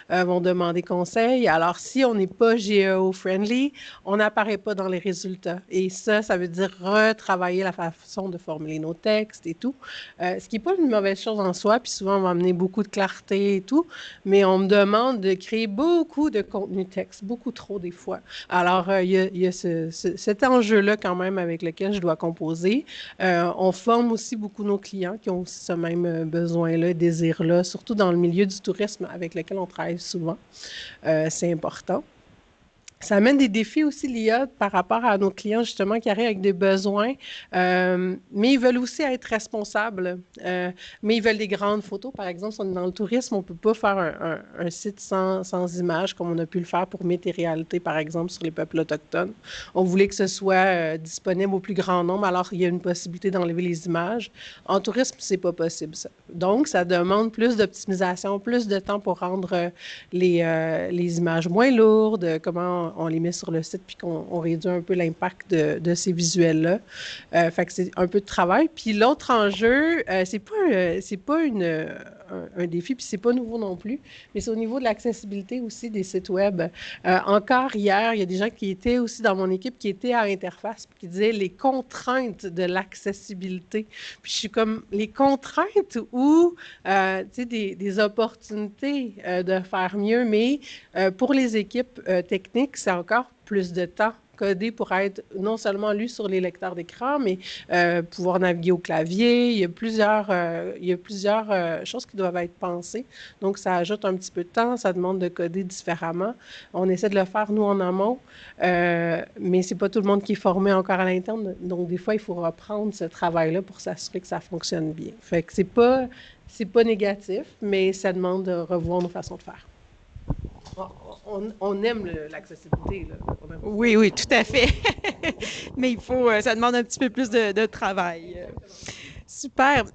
vont demander conseil. Alors, si on n'est pas GEO-friendly, on n'apparaît pas dans les résultats. Et ça veut dire retravailler la façon de formuler nos textes et tout. Ce qui n'est pas une mauvaise chose en soi, puis souvent, on va amener beaucoup de clarté et tout, mais on me demande de créer beaucoup de contenu texte, beaucoup trop des fois. Alors, il y a cet enjeu-là quand même avec lequel je dois composer. On forme aussi beaucoup nos clients qui ont aussi ce même besoin-là, désir-là, surtout dans le milieu du tourisme avec lequel on travaille souvent. C'est important. Ça amène des défis aussi, l'IA, par rapport à nos clients, justement, qui arrivent avec des besoins, mais ils veulent aussi être responsables, mais ils veulent des grandes photos. Par exemple, si on est dans le tourisme, on ne peut pas faire un site sans images, comme on a pu le faire pour Mythes et Réalités, par exemple, sur les peuples autochtones. On voulait que ce soit disponible au plus grand nombre, alors il y a une possibilité d'enlever les images. En tourisme, c'est pas possible, ça. Donc, ça demande plus d'optimisation, plus de temps pour rendre les images moins lourdes, comment on les met sur le site, puis qu'on réduit un peu l'impact de ces visuels-là. Fait que c'est un peu de travail. Puis l'autre enjeu, c'est pas un défi, puis c'est pas nouveau non plus, mais c'est au niveau de l'accessibilité aussi des sites web. Encore hier, il y a des gens qui étaient aussi dans mon équipe, qui étaient à Interface, puis qui disaient les contraintes de l'accessibilité. Puis je suis comme, les contraintes ou, tu sais, des opportunités de faire mieux, mais pour les équipes techniques, c'est encore plus de temps codé pour être non seulement lu sur les lecteurs d'écran, mais pouvoir naviguer au clavier. Il y a plusieurs choses qui doivent être pensées. Donc, ça ajoute un petit peu de temps, ça demande de coder différemment. On essaie de le faire, nous, en amont, mais c'est pas tout le monde qui est formé encore à l'interne. Donc, des fois, il faut reprendre ce travail-là pour s'assurer que ça fonctionne bien. Fait que c'est pas négatif, mais ça demande de revoir nos façons de faire. On aime l'accessibilité, là. Oui, oui, tout à fait. Mais ça demande un petit peu plus de travail. Super.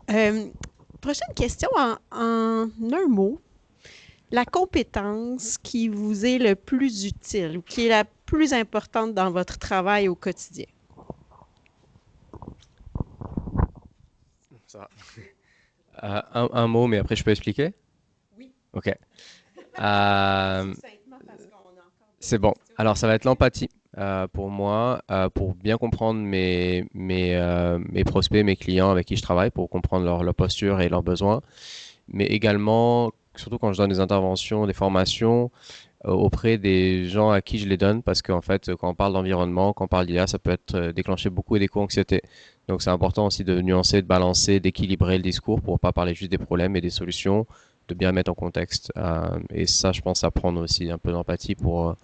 Prochaine question en un mot. La compétence qui vous est le plus utile ou qui est la plus importante dans votre travail au quotidien? Ça va. Un mot, mais après je peux expliquer? Oui. OK. C'est bon. Alors, ça va être l'empathie pour moi, pour bien comprendre mes prospects, mes clients avec qui je travaille, pour comprendre leur posture et leurs besoins. Mais également, surtout quand je donne des interventions, des formations auprès des gens à qui je les donne, parce qu'en fait, quand on parle d'environnement, quand on parle d'IA, ça peut déclencher beaucoup d'éco-anxiété. Donc, c'est important aussi de nuancer, de balancer, d'équilibrer le discours pour ne pas parler juste des problèmes et des solutions, de bien mettre en contexte. Et ça, je pense, apprendre aussi un peu d'empathie pour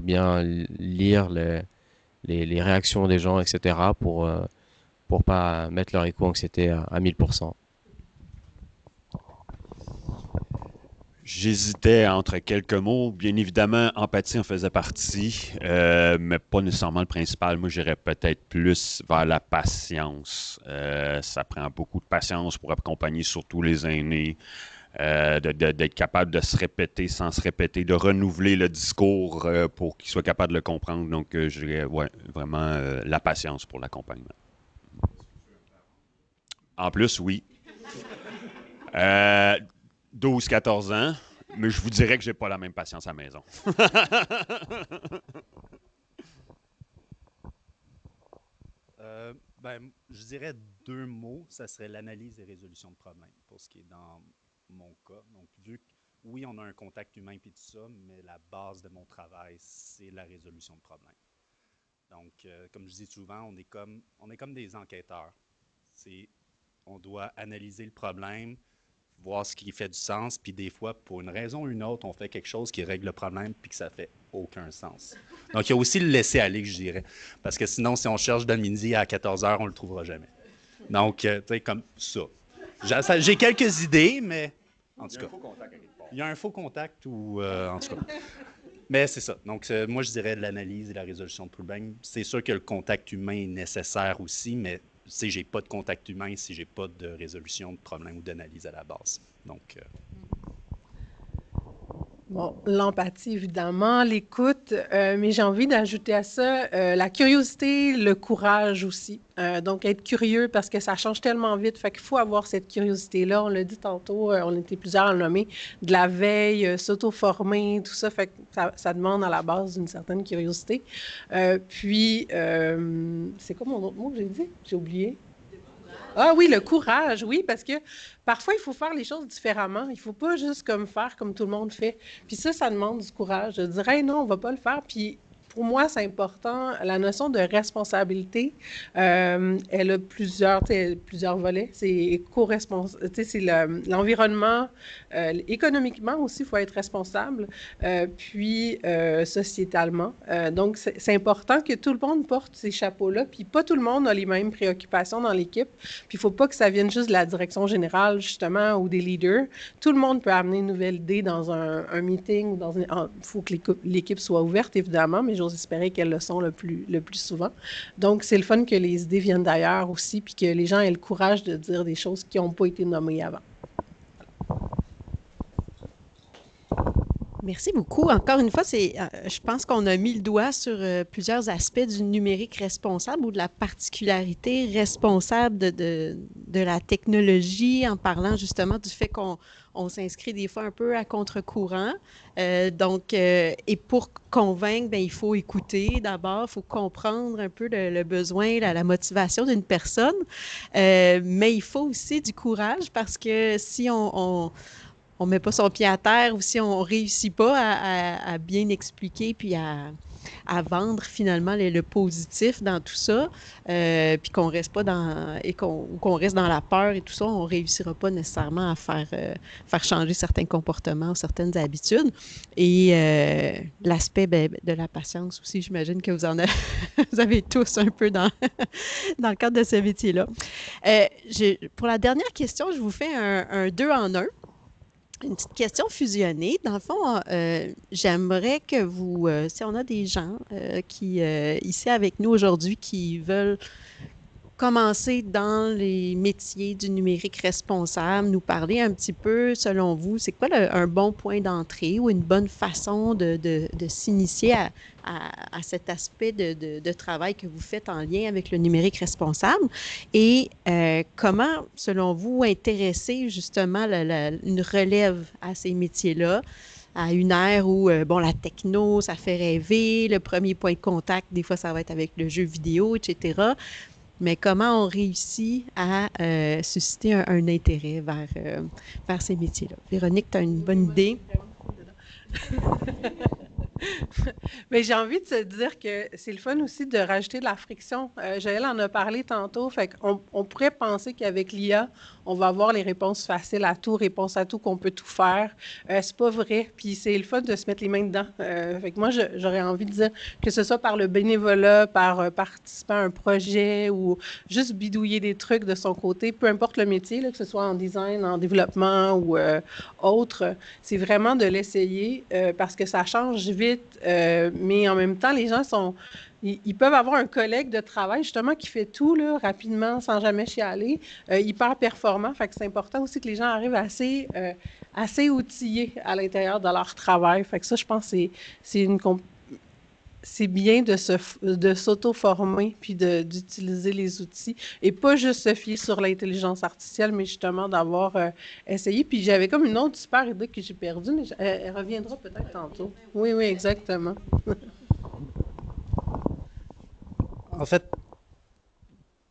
bien lire les réactions des gens, etc., pour pas mettre leur éco-anxiété à 1000%. J'hésitais entre quelques mots. Bien évidemment, empathie en faisait partie, mais pas nécessairement le principal. Moi, j'irais peut-être plus vers la patience. Ça prend beaucoup de patience pour accompagner surtout les aînés. D'être capable de se répéter sans se répéter, de renouveler le discours pour qu'ils soient capables de le comprendre. Donc, je dirais, ouais, vraiment la patience pour l'accompagnement. En plus, oui. 12-14 ans, mais je vous dirais que j'ai pas la même patience à la maison. Je dirais 2 mots, ça serait l'analyse et résolution de problèmes, pour ce qui est dans mon cas. Donc, vu que, oui, on a un contact humain et tout ça, mais la base de mon travail, c'est la résolution de problèmes. Donc, comme je dis souvent, on est comme des enquêteurs. On doit analyser le problème, voir ce qui fait du sens, puis des fois, pour une raison ou une autre, on fait quelque chose qui règle le problème, puis que ça fait aucun sens. Donc, il y a aussi le laisser aller, que je dirais. Parce que sinon, si on cherche de midi à 14h, on ne le trouvera jamais. Donc, tu sais, comme ça. J'ai quelques idées, mais en tout cas. Il y a un faux contact ou en tout cas. Mais c'est ça. Donc, moi, je dirais l'analyse et la résolution de problèmes. C'est sûr que le contact humain est nécessaire aussi, mais si j'ai pas de contact humain, si j'ai pas de résolution de problème ou d'analyse à la base. Donc, Bon, l'empathie, évidemment, l'écoute, mais j'ai envie d'ajouter à ça la curiosité, le courage aussi. Donc, être curieux parce que ça change tellement vite. Fait qu'il faut avoir cette curiosité-là. On l'a dit tantôt, on était plusieurs à le nommer, de la veille, s'auto-former, tout ça. Fait que ça demande à la base une certaine curiosité. Puis, c'est quoi mon autre mot que j'ai dit? J'ai oublié. Ah oui, le courage, oui, parce que parfois, il faut faire les choses différemment. Il ne faut pas juste comme faire comme tout le monde fait. Puis ça demande du courage. Je dirais, non, on ne va pas le faire. Puis pour moi, c'est important, la notion de responsabilité, elle a plusieurs volets. C'est éco-responsable, c'est l'environnement. Économiquement aussi, il faut être responsable, puis sociétalement. Donc, c'est important que tout le monde porte ces chapeaux-là, puis pas tout le monde a les mêmes préoccupations dans l'équipe. Puis il ne faut pas que ça vienne juste de la direction générale, justement, ou des leaders. Tout le monde peut amener une nouvelle idée dans un meeting. Il faut que l'équipe soit ouverte, évidemment, mais j'ose espérer qu'elles le sont le plus souvent. Donc, c'est le fun que les idées viennent d'ailleurs aussi, puis que les gens aient le courage de dire des choses qui n'ont pas été nommées avant. Merci beaucoup. Encore une fois, je pense qu'on a mis le doigt sur plusieurs aspects du numérique responsable ou de la particularité responsable de la technologie en parlant justement du fait qu'on s'inscrit des fois un peu à contre-courant. Et pour convaincre, bien, il faut écouter d'abord, il faut comprendre un peu le besoin, la motivation d'une personne. Mais il faut aussi du courage parce que si on met pas son pied à terre ou si on réussit pas à bien expliquer puis à vendre finalement le positif dans tout ça, puis qu'on reste pas qu'on reste dans la peur et tout ça, on réussira pas nécessairement à faire changer certains comportements ou certaines habitudes. Et l'aspect de la patience aussi, j'imagine que vous avez tous un peu dans le cadre de ce métier-là. Pour la dernière question, je vous fais un 2 en 1. Une petite question fusionnée. Dans le fond, j'aimerais que vous, si on a des gens qui, ici avec nous aujourd'hui, qui veulent commencer dans les métiers du numérique responsable, nous parler un petit peu, selon vous, c'est quoi un bon point d'entrée ou une bonne façon de s'initier à cet aspect de travail que vous faites en lien avec le numérique responsable et comment, selon vous, intéresser justement une relève à ces métiers-là, à une ère où, la techno, ça fait rêver, le premier point de contact, des fois, ça va être avec le jeu vidéo, etc., mais comment on réussit à susciter un intérêt vers ces métiers-là? Véronique, tu as une bonne idée? Mais j'ai envie de te dire que c'est le fun aussi de rajouter de la friction. Joël en a parlé tantôt, fait qu'on pourrait penser qu'avec l'IA, on va avoir les réponses faciles à tout, réponses à tout, qu'on peut tout faire. C'est pas vrai, puis c'est le fun de se mettre les mains dedans. Fait que moi, j'aurais envie de dire que ce soit par le bénévolat, par participer à un projet ou juste bidouiller des trucs de son côté, peu importe le métier, là, que ce soit en design, en développement ou autre, c'est vraiment de l'essayer parce que ça change vite, mais en même temps, les gens ils peuvent avoir un collègue de travail, justement, qui fait tout là, rapidement, sans jamais chialer, hyper performant. Fait que c'est important aussi que les gens arrivent assez outillés à l'intérieur de leur travail. Fait que ça, je pense que c'est bien de s'auto-former puis d'utiliser les outils et pas juste se fier sur l'intelligence artificielle, mais justement d'avoir essayé. Puis j'avais comme une autre super idée que j'ai perdue, mais elle reviendra peut-être tantôt. Oui, exactement. En fait,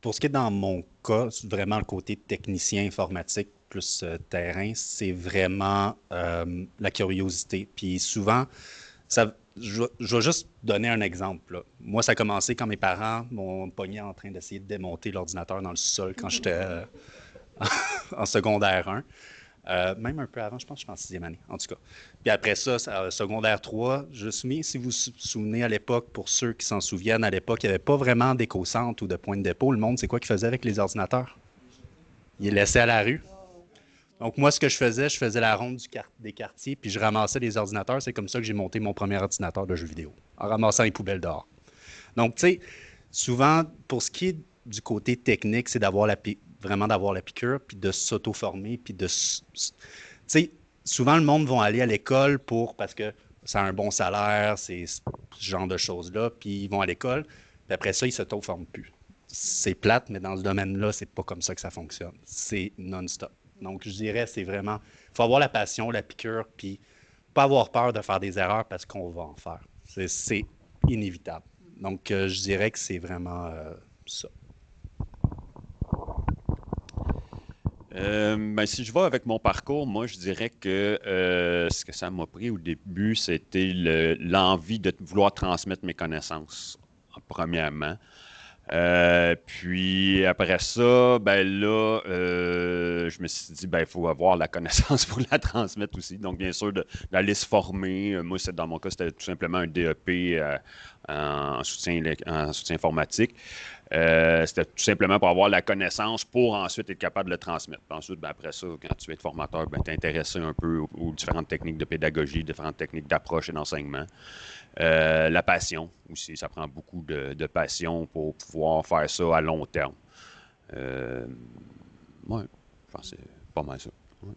pour ce qui est dans mon cas, c'est vraiment le côté technicien informatique plus terrain, c'est vraiment la curiosité. Puis souvent, je vais juste donner un exemple, là. Moi, ça a commencé quand mes parents m'ont pogné en train d'essayer de démonter l'ordinateur dans le sous-sol quand j'étais en secondaire 1. Même un peu avant, je pense que je suis en 6e année, en tout cas. Puis après ça, secondaire 3, je suis si vous vous souvenez à l'époque, pour ceux qui s'en souviennent, à l'époque, il n'y avait pas vraiment d'éco-centre ou de point de dépôt. Le monde, c'est quoi qu'ils faisait avec les ordinateurs? Il est laissé à la rue. Donc, moi, ce que je faisais la ronde des quartiers, puis je ramassais les ordinateurs. C'est comme ça que j'ai monté mon premier ordinateur de jeux vidéo, en ramassant les poubelles dehors. Donc, tu sais, souvent, pour ce qui est du côté technique, c'est vraiment d'avoir la piqûre, puis de s'auto-former, puis tu sais, souvent, le monde va aller à l'école parce que ça a un bon salaire, c'est ce genre de choses-là, puis ils vont à l'école, puis après ça, ils ne s'auto-forment plus. C'est plate, mais dans ce domaine-là, c'est pas comme ça que ça fonctionne. C'est non-stop. Donc, je dirais, c'est vraiment, il faut avoir la passion, la piqûre, puis pas avoir peur de faire des erreurs parce qu'on va en faire. C'est inévitable. Donc, je dirais que c'est vraiment ça. Si je vais avec mon parcours, moi, je dirais que ce que ça m'a pris au début, c'était l'envie de vouloir transmettre mes connaissances, premièrement. Puis après ça, je me suis dit, il faut avoir la connaissance pour la transmettre aussi. Donc, bien sûr, d'aller se former. Moi, dans mon cas, c'était tout simplement un DEP en soutien informatique. C'était tout simplement pour avoir la connaissance pour ensuite être capable de le transmettre. Puis ensuite, après ça, quand tu es formateur, tu es intéressé un peu aux différentes techniques de pédagogie, différentes techniques d'approche et d'enseignement. La passion aussi, ça prend beaucoup de passion pour pouvoir faire ça à long terme. Je pense que c'est pas mal ça. Ouais.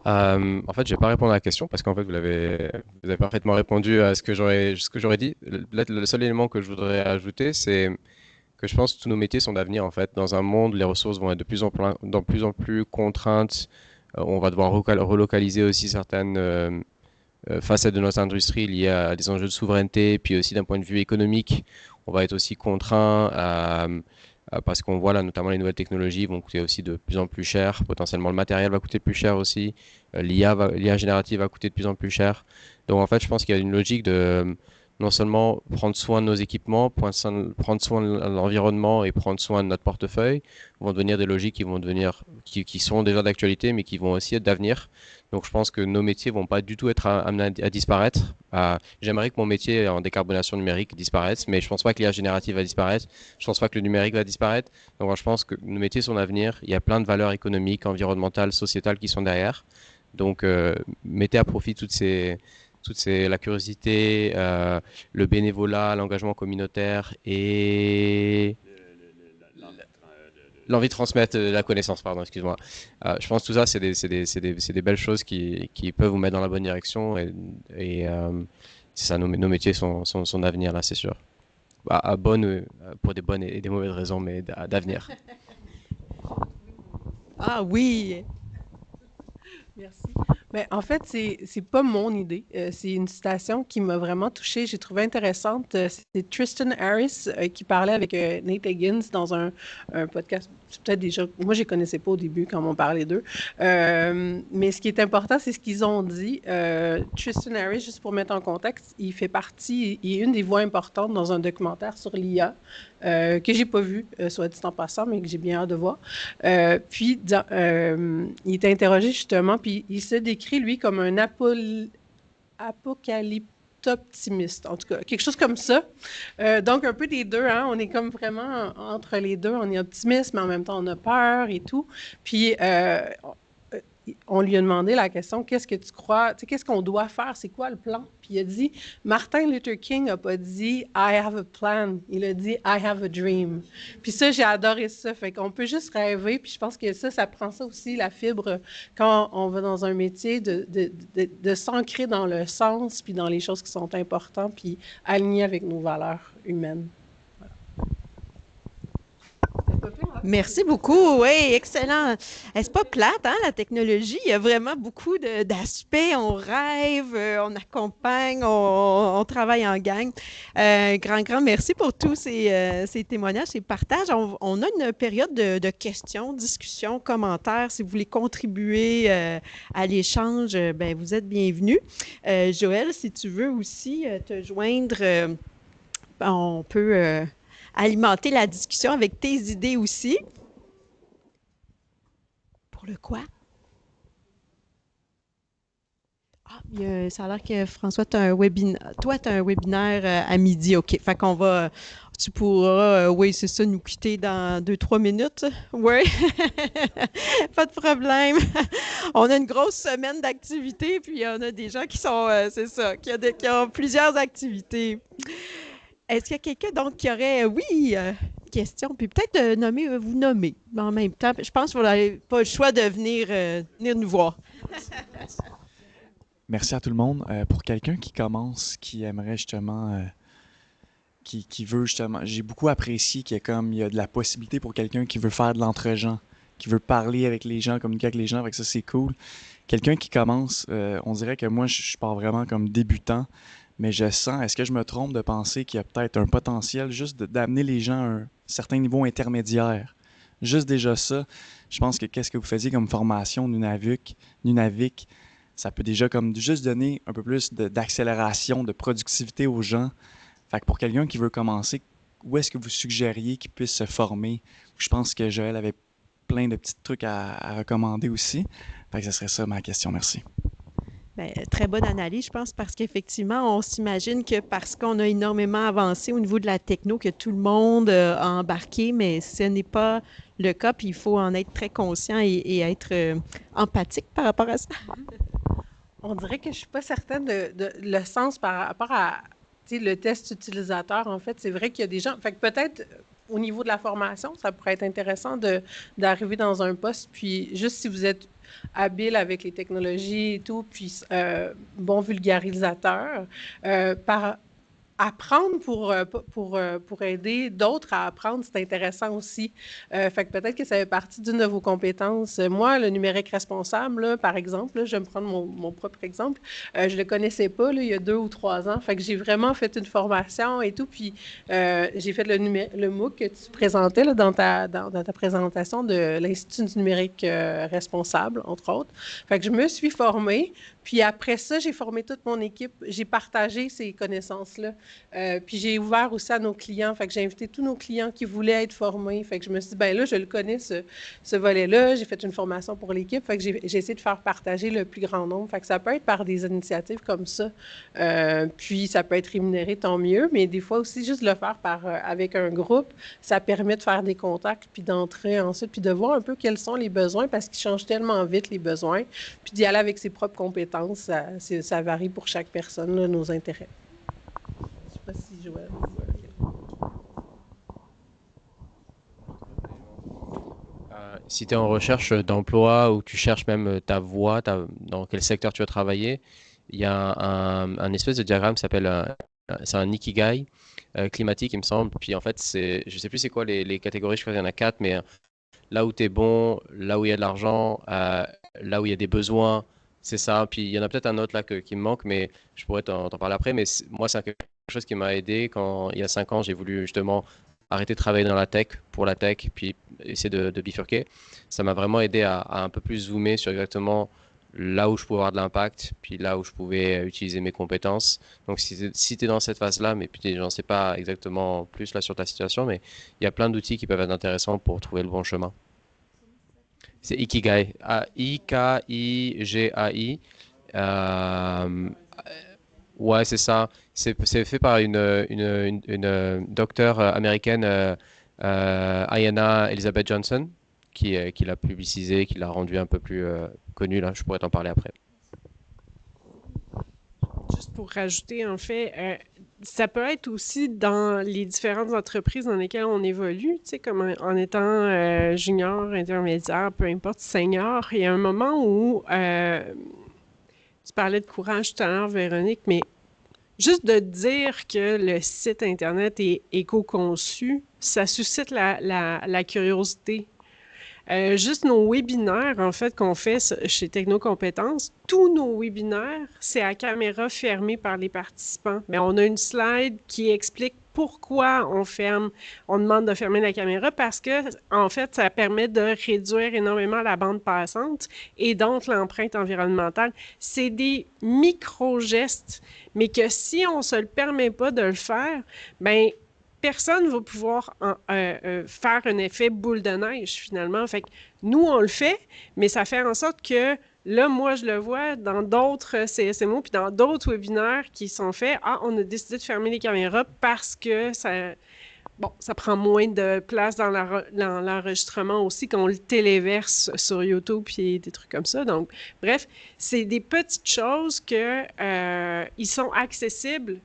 En fait, je vais pas répondre à la question parce qu'en fait, vous avez parfaitement répondu à ce que j'aurais dit. Le seul élément que je voudrais ajouter, c'est que je pense que tous nos métiers sont d'avenir en fait. Dans un monde où les ressources vont être de plus en plus contraintes, on va devoir relocaliser aussi certaines facettes de notre industrie liées à des enjeux de souveraineté, puis aussi d'un point de vue économique, on va être aussi contraint parce qu'on voit là notamment les nouvelles technologies vont coûter aussi de plus en plus cher, potentiellement le matériel va coûter plus cher aussi, l'IA générative va coûter de plus en plus cher. Donc en fait, je pense qu'il y a une logique de non seulement prendre soin de nos équipements, prendre soin de l'environnement et prendre soin de notre portefeuille, vont devenir des logiques qui sont déjà d'actualité, mais qui vont aussi être d'avenir. Donc je pense que nos métiers vont pas du tout être amenés à disparaître. J'aimerais que mon métier en décarbonation numérique disparaisse, mais je pense pas que l'IA générative va disparaître. Je pense pas que le numérique va disparaître. Donc je pense que nos métiers sont d'avenir. Il y a plein de valeurs économiques, environnementales, sociétales qui sont derrière. Donc mettez à profit la curiosité, le bénévolat, l'engagement communautaire et l'envie de transmettre la connaissance, pardon, excuse-moi. Je pense que tout ça, c'est des belles choses qui peuvent vous mettre dans la bonne direction et c'est ça, nos métiers sont d'avenir, là, c'est sûr. Pour des bonnes et des mauvaises raisons, mais d'avenir. Ah oui! Merci. Mais en fait, c'est pas mon idée. C'est une citation qui m'a vraiment touchée. J'ai trouvé intéressante. C'est Tristan Harris qui parlait avec Nate Higgins dans un podcast. C'est peut-être déjà. Moi, je les connaissais pas au début quand on parlait d'eux. Mais ce qui est important, c'est ce qu'ils ont dit. Tristan Harris, juste pour mettre en contexte, il est une des voix importantes dans un documentaire sur l'IA que j'ai pas vu, soit dit en passant, mais que j'ai bien hâte de voir. Puis, il était interrogé justement, puis il se décrit, lui, comme un apocalyptoptimiste, en tout cas, quelque chose comme ça. Donc, un peu des deux, hein, on est comme vraiment entre les deux, on est optimiste, mais en même temps, on a peur et tout. Puis, on lui a demandé la question, qu'est-ce que tu crois, tu sais, qu'est-ce qu'on doit faire, c'est quoi le plan? Puis il a dit, Martin Luther King n'a pas dit « I have a plan », il a dit « I have a dream ». Puis ça, j'ai adoré ça, fait qu'on peut juste rêver, puis je pense que ça prend ça aussi, la fibre, quand on va dans un métier, de s'ancrer dans le sens, puis dans les choses qui sont importantes, puis alignées avec nos valeurs humaines. Merci beaucoup. Oui, excellent. C'est pas plate, hein, la technologie. Il y a vraiment beaucoup d'aspects. On rêve, on accompagne, on travaille en gang. Grand merci pour tous ces témoignages, ces partages. On a une période de questions, discussions, commentaires. Si vous voulez contribuer à l'échange, ben, vous êtes bienvenus. Joël, si tu veux aussi te joindre, on peut alimenter la discussion avec tes idées aussi. Pour le quoi? Ah, ça a l'air que François, tu as un webinaire. Toi, tu as un webinaire à midi. OK. Fait qu'on va. Tu pourras, oui, c'est ça, nous quitter dans 2, 3 minutes. Oui. Pas de problème. On a une grosse semaine d'activités, puis on a des gens qui sont, c'est ça, qui ont plusieurs activités. Est-ce qu'il y a quelqu'un donc qui aurait, oui, question, puis peut-être nommer, vous nommer en même temps. Je pense que vous n'avez pas le choix de venir nous voir. Merci à tout le monde. Pour quelqu'un qui commence, qui aimerait justement, qui veut justement, j'ai beaucoup apprécié qu'il y a comme, il y a de la possibilité pour quelqu'un qui veut faire de l'entre-gens, qui veut parler avec les gens, communiquer avec les gens, avec ça c'est cool. Quelqu'un qui commence, on dirait que moi je pars vraiment comme débutant, mais je sens, est-ce que je me trompe de penser qu'il y a peut-être un potentiel juste d'amener les gens à un certain niveau intermédiaire? Juste déjà ça, je pense que qu'est-ce que vous faisiez comme formation Nunavik, ça peut déjà comme juste donner un peu plus d'accélération, de productivité aux gens. Fait que pour quelqu'un qui veut commencer, où est-ce que vous suggériez qu'il puisse se former? Je pense que Joël avait plein de petits trucs à recommander aussi. Fait que ce serait ça ma question. Merci. Bien, très bonne analyse, je pense, parce qu'effectivement, on s'imagine que parce qu'on a énormément avancé au niveau de la techno, que tout le monde a embarqué, mais ce n'est pas le cas, puis il faut en être très conscient et être empathique par rapport à ça. On dirait que je ne suis pas certaine de le sens par rapport à le test utilisateur. En fait, c'est vrai qu'il y a des gens. Fait que peut-être au niveau de la formation, ça pourrait être intéressant d'arriver dans un poste, puis juste si vous êtes habile avec les technologies et tout, puis bon vulgarisateur, apprendre pour aider d'autres à apprendre, c'est intéressant aussi. Fait que peut-être que ça fait partie d'une de vos compétences. Moi, le numérique responsable, là, par exemple, là, je vais me prendre mon propre exemple. Je ne le connaissais pas là, il y a 2 ou 3 ans. Fait que j'ai vraiment fait une formation et tout. Puis j'ai fait le MOOC que tu présentais là, dans ta présentation de l'Institut du numérique responsable, entre autres. Fait que je me suis formée. Puis après ça, j'ai formé toute mon équipe. J'ai partagé ces connaissances-là. Puis j'ai ouvert aussi à nos clients. Fait que j'ai invité tous nos clients qui voulaient être formés. Fait que je me suis dit, ben là, je le connais, ce volet-là. J'ai fait une formation pour l'équipe. Fait que j'ai essayé de faire partager le plus grand nombre. Fait que ça peut être par des initiatives comme ça. Puis ça peut être rémunéré, tant mieux. Mais des fois aussi, juste le faire avec un groupe, ça permet de faire des contacts, puis d'entrer ensuite, puis de voir un peu quels sont les besoins, parce qu'ils changent tellement vite, les besoins. Puis d'y aller avec ses propres compétences. Ça varie pour chaque personne, là, nos intérêts. Je ne sais pas si Joël... Si tu es en recherche d'emploi ou tu cherches même ta voie, dans quel secteur tu vas travailler, il y a un espèce de diagramme qui s'appelle c'est un ikigai climatique, il me semble. Puis en fait, je sais plus c'est quoi les catégories, je crois qu'il y en a 4, mais là où tu es bon, là où il y a de l'argent, là où il y a des besoins, c'est ça. Puis il y en a peut-être un autre là qui me manque, mais je pourrais t'en parler après. Mais moi, c'est quelque chose qui m'a aidé quand, il y a 5 ans, j'ai voulu justement arrêter de travailler dans la tech, pour la tech, puis essayer de bifurquer. Ça m'a vraiment aidé à un peu plus zoomer sur exactement là où je pouvais avoir de l'impact, puis là où je pouvais utiliser mes compétences. Donc si tu es dans cette phase-là, mais puis j'en sais pas exactement plus là sur ta situation, mais il y a plein d'outils qui peuvent être intéressants pour trouver le bon chemin. C'est Ikigai. I-K-I-G-A-I. Ouais, c'est ça. C'est fait par une docteure américaine, Ayanna Elizabeth Johnson, qui l'a publicisé, qui l'a rendu un peu plus connu. Là, je pourrais t'en parler après. Juste pour rajouter, en fait, ça peut être aussi dans les différentes entreprises dans lesquelles on évolue, tu sais, comme en étant junior, intermédiaire, peu importe, senior. Il y a un moment où tu parlais de courage tout à l'heure, Véronique, mais juste de dire que le site Internet est éco-conçu, ça suscite la curiosité. Juste nos webinaires, en fait, qu'on fait chez Technocompétences, tous nos webinaires, c'est à caméra fermée par les participants. Mais on a une slide qui explique pourquoi on demande de fermer la caméra, parce que, en fait, ça permet de réduire énormément la bande passante et donc l'empreinte environnementale. C'est des micro-gestes, mais que si on ne se le permet pas de le faire, bien, personne ne va pouvoir faire un effet boule de neige, finalement. Fait que nous, on le fait, mais ça fait en sorte que Là, moi, je le vois dans d'autres CSMO puis dans d'autres webinaires qui sont faits. Ah, on a décidé de fermer les caméras parce que ça prend moins de place dans l'enregistrement aussi quand on le téléverse sur YouTube puis des trucs comme ça. Donc, bref, c'est des petites choses ils sont accessibles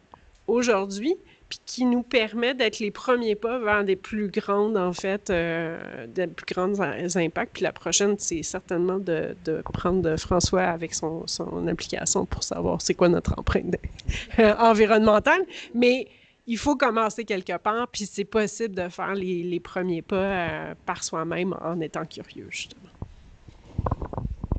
aujourd'hui puis qui nous permettent d'être les premiers pas vers des plus grandes, en fait, des plus grands impacts. Puis la prochaine, c'est certainement de prendre François avec son application pour savoir c'est quoi notre empreinte environnementale. Mais il faut commencer quelque part, puis c'est possible de faire les premiers pas par soi-même en étant curieux, justement.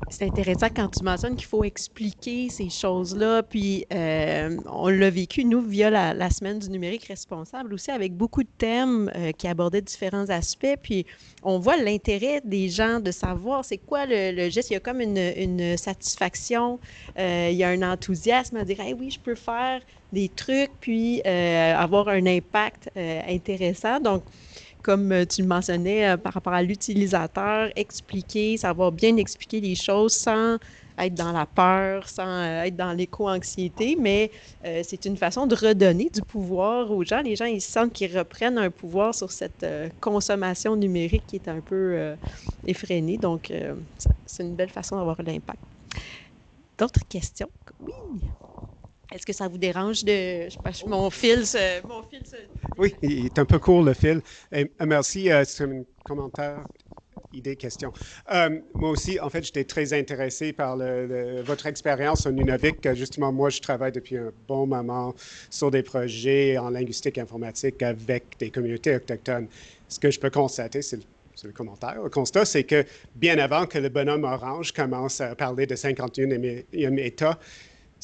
C'est intéressant quand tu mentionnes qu'il faut expliquer ces choses-là, puis on l'a vécu, nous, via la semaine du numérique responsable aussi, avec beaucoup de thèmes qui abordaient différents aspects, puis on voit l'intérêt des gens de savoir c'est quoi le geste. Il y a comme une satisfaction, il y a un enthousiasme à dire « Hey, oui, je peux faire des trucs, puis avoir un impact intéressant ». Donc, comme tu le mentionnais, par rapport à l'utilisateur, savoir bien expliquer les choses sans être dans la peur, sans être dans l'éco-anxiété, mais c'est une façon de redonner du pouvoir aux gens. Les gens, ils sentent qu'ils reprennent un pouvoir sur cette consommation numérique qui est un peu effrénée. Donc, c'est une belle façon d'avoir l'impact. D'autres questions? Oui! Est-ce que ça vous dérange de... Mon fil se... Oui, il est un peu court, le fil. Et, merci, c'est un commentaire, idée, question. Moi aussi, en fait, j'étais très intéressé par votre expérience au Nunavik. Justement, moi, je travaille depuis un bon moment sur des projets en linguistique informatique avec des communautés autochtones. Ce que je peux constater, c'est le commentaire. Le constat, c'est que bien avant que le bonhomme orange commence à parler de 51e État,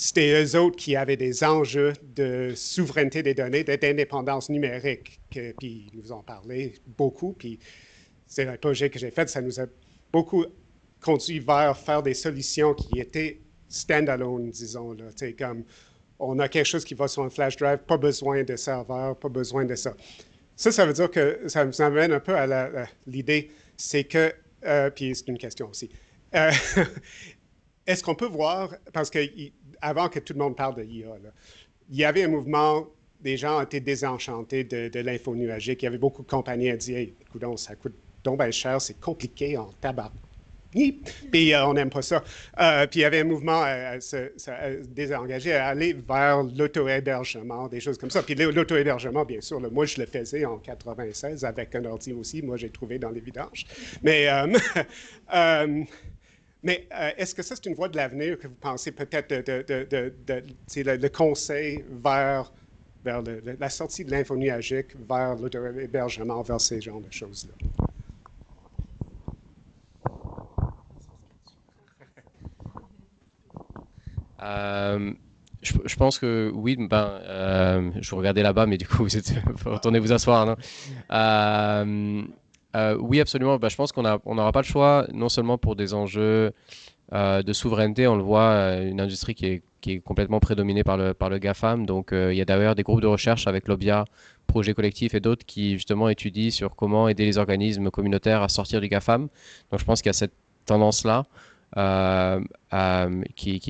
c'était eux autres qui avaient des enjeux de souveraineté des données, d'indépendance numérique. Puis ils nous en parlaient beaucoup. Puis c'est un projet que j'ai fait, ça nous a beaucoup conduit vers faire des solutions qui étaient stand-alone, disons. Là. Comme on a quelque chose qui va sur un flash drive, pas besoin de serveur, pas besoin de ça. Ça veut dire que ça nous amène un peu à l'idée, c'est que, puis c'est une question aussi, est-ce qu'on peut voir, parce que avant que tout le monde parle de l'IA, il y avait un mouvement, des gens étaient désenchantés de l'info nuagique. Il y avait beaucoup de compagnies qui disaient hey, « Coudonc, ça coûte donc bien cher, c'est compliqué en tabac. » Puis on n'aime pas ça. Puis il y avait un mouvement à se désengager, à aller vers l'auto-hébergement, des choses comme ça. Puis l'auto-hébergement, bien sûr, moi je le faisais en 96 avec un ordi aussi, moi j'ai trouvé dans les vidanges. Mais est-ce que ça, c'est une voie de l'avenir que vous pensez peut-être le conseil vers la sortie de l'info nuagique, vers l'auto-hébergement, vers ces genres de choses-là? Je pense que oui, je vous regardais là-bas, mais du coup, vous retournez vous asseoir, non? Oui, absolument. Je pense qu'on n'aura pas le choix, non seulement pour des enjeux de souveraineté, on le voit, une industrie qui est complètement prédominée par le GAFAM. Donc, il y a d'ailleurs des groupes de recherche avec l'OBIA, Projet Collectif et d'autres qui, justement, étudient sur comment aider les organismes communautaires à sortir du GAFAM. Donc, je pense qu'il y a cette tendance-là qui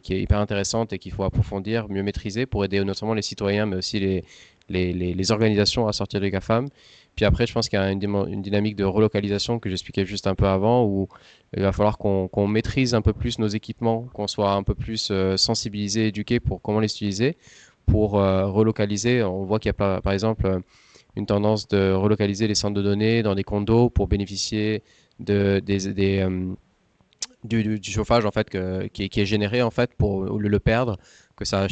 est hyper intéressante et qu'il faut approfondir, mieux maîtriser pour aider non seulement les citoyens, mais aussi les organisations à sortir du GAFAM. Puis après, je pense qu'il y a une dynamique de relocalisation que j'expliquais juste un peu avant, où il va falloir qu'on maîtrise un peu plus nos équipements, qu'on soit un peu plus sensibilisé, éduqué pour comment les utiliser, pour relocaliser. On voit qu'il y a par exemple une tendance de relocaliser les centres de données dans des condos pour bénéficier du chauffage en fait qui est généré en fait pour le perdre, que ça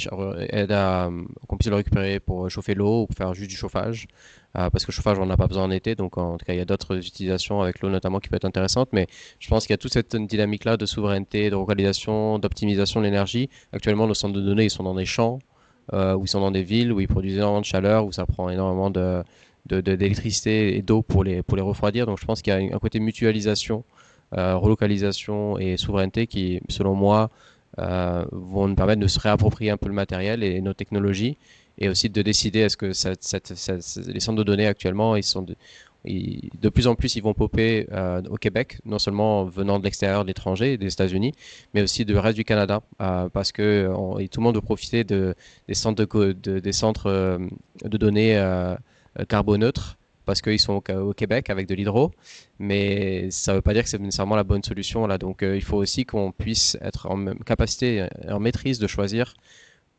aide à qu'on puisse le récupérer pour chauffer l'eau ou pour faire juste du chauffage. Parce que le chauffage, on n'a pas besoin en été, donc en tout cas, il y a d'autres utilisations avec l'eau notamment qui peuvent être intéressantes, mais je pense qu'il y a toute cette dynamique-là de souveraineté, de localisation, d'optimisation de l'énergie. Actuellement, nos centres de données, ils sont dans des champs, ou ils sont dans des villes, où ils produisent énormément de chaleur, où ça prend énormément d'électricité et d'eau pour les refroidir, donc je pense qu'il y a un côté mutualisation, relocalisation et souveraineté qui, selon moi, vont nous permettre de se réapproprier un peu le matériel et nos technologies, et aussi de décider est-ce que les centres de données actuellement, de plus en plus, ils vont popper au Québec, non seulement venant de l'extérieur, de l'étranger, des États-Unis, mais aussi du reste du Canada, parce que tout le monde veut profiter des centres des centres de données carboneutres, parce qu'ils sont au Québec avec de l'hydro, mais ça ne veut pas dire que c'est nécessairement la bonne solution là. Donc il faut aussi qu'on puisse être en capacité, en maîtrise de choisir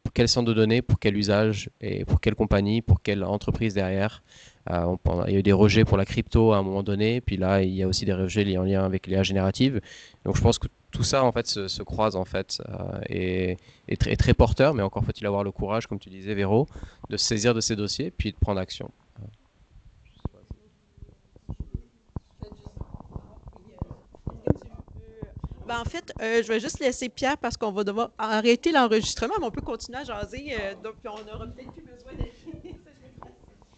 pour quel centre de données, pour quel usage et pour quelle compagnie, pour quelle entreprise derrière. Il y a eu des rejets pour la crypto à un moment donné, puis là il y a aussi des rejets liés en lien avec l'IA générative. Donc je pense que tout ça en fait se croise en fait et est très porteur, mais encore faut-il avoir le courage, comme tu disais Véro, de se saisir de ces dossiers puis de prendre action. Ben, en fait, je vais juste laisser Pierre parce qu'on va devoir arrêter l'enregistrement, mais on peut continuer à jaser. Donc, puis on aura peut-être plus besoin de...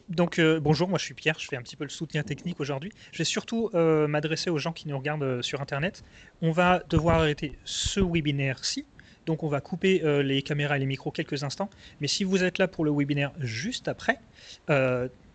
Donc bonjour, moi je suis Pierre, je fais un petit peu le soutien technique aujourd'hui. Je vais surtout m'adresser aux gens qui nous regardent sur Internet. On va devoir arrêter ce webinaire-ci, donc on va couper les caméras et les micros quelques instants. Mais si vous êtes là pour le webinaire juste après,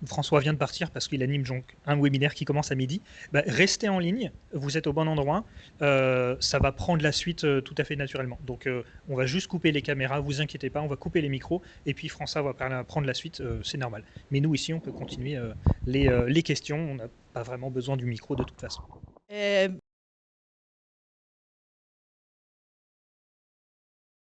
François vient de partir parce qu'il anime donc un webinaire qui commence à midi. Bah, restez en ligne, vous êtes au bon endroit, ça va prendre la suite tout à fait naturellement. Donc on va juste couper les caméras, vous inquiétez pas, on va couper les micros et puis François va prendre la suite, c'est normal. Mais nous ici on peut continuer les questions, on n'a pas vraiment besoin du micro de toute façon.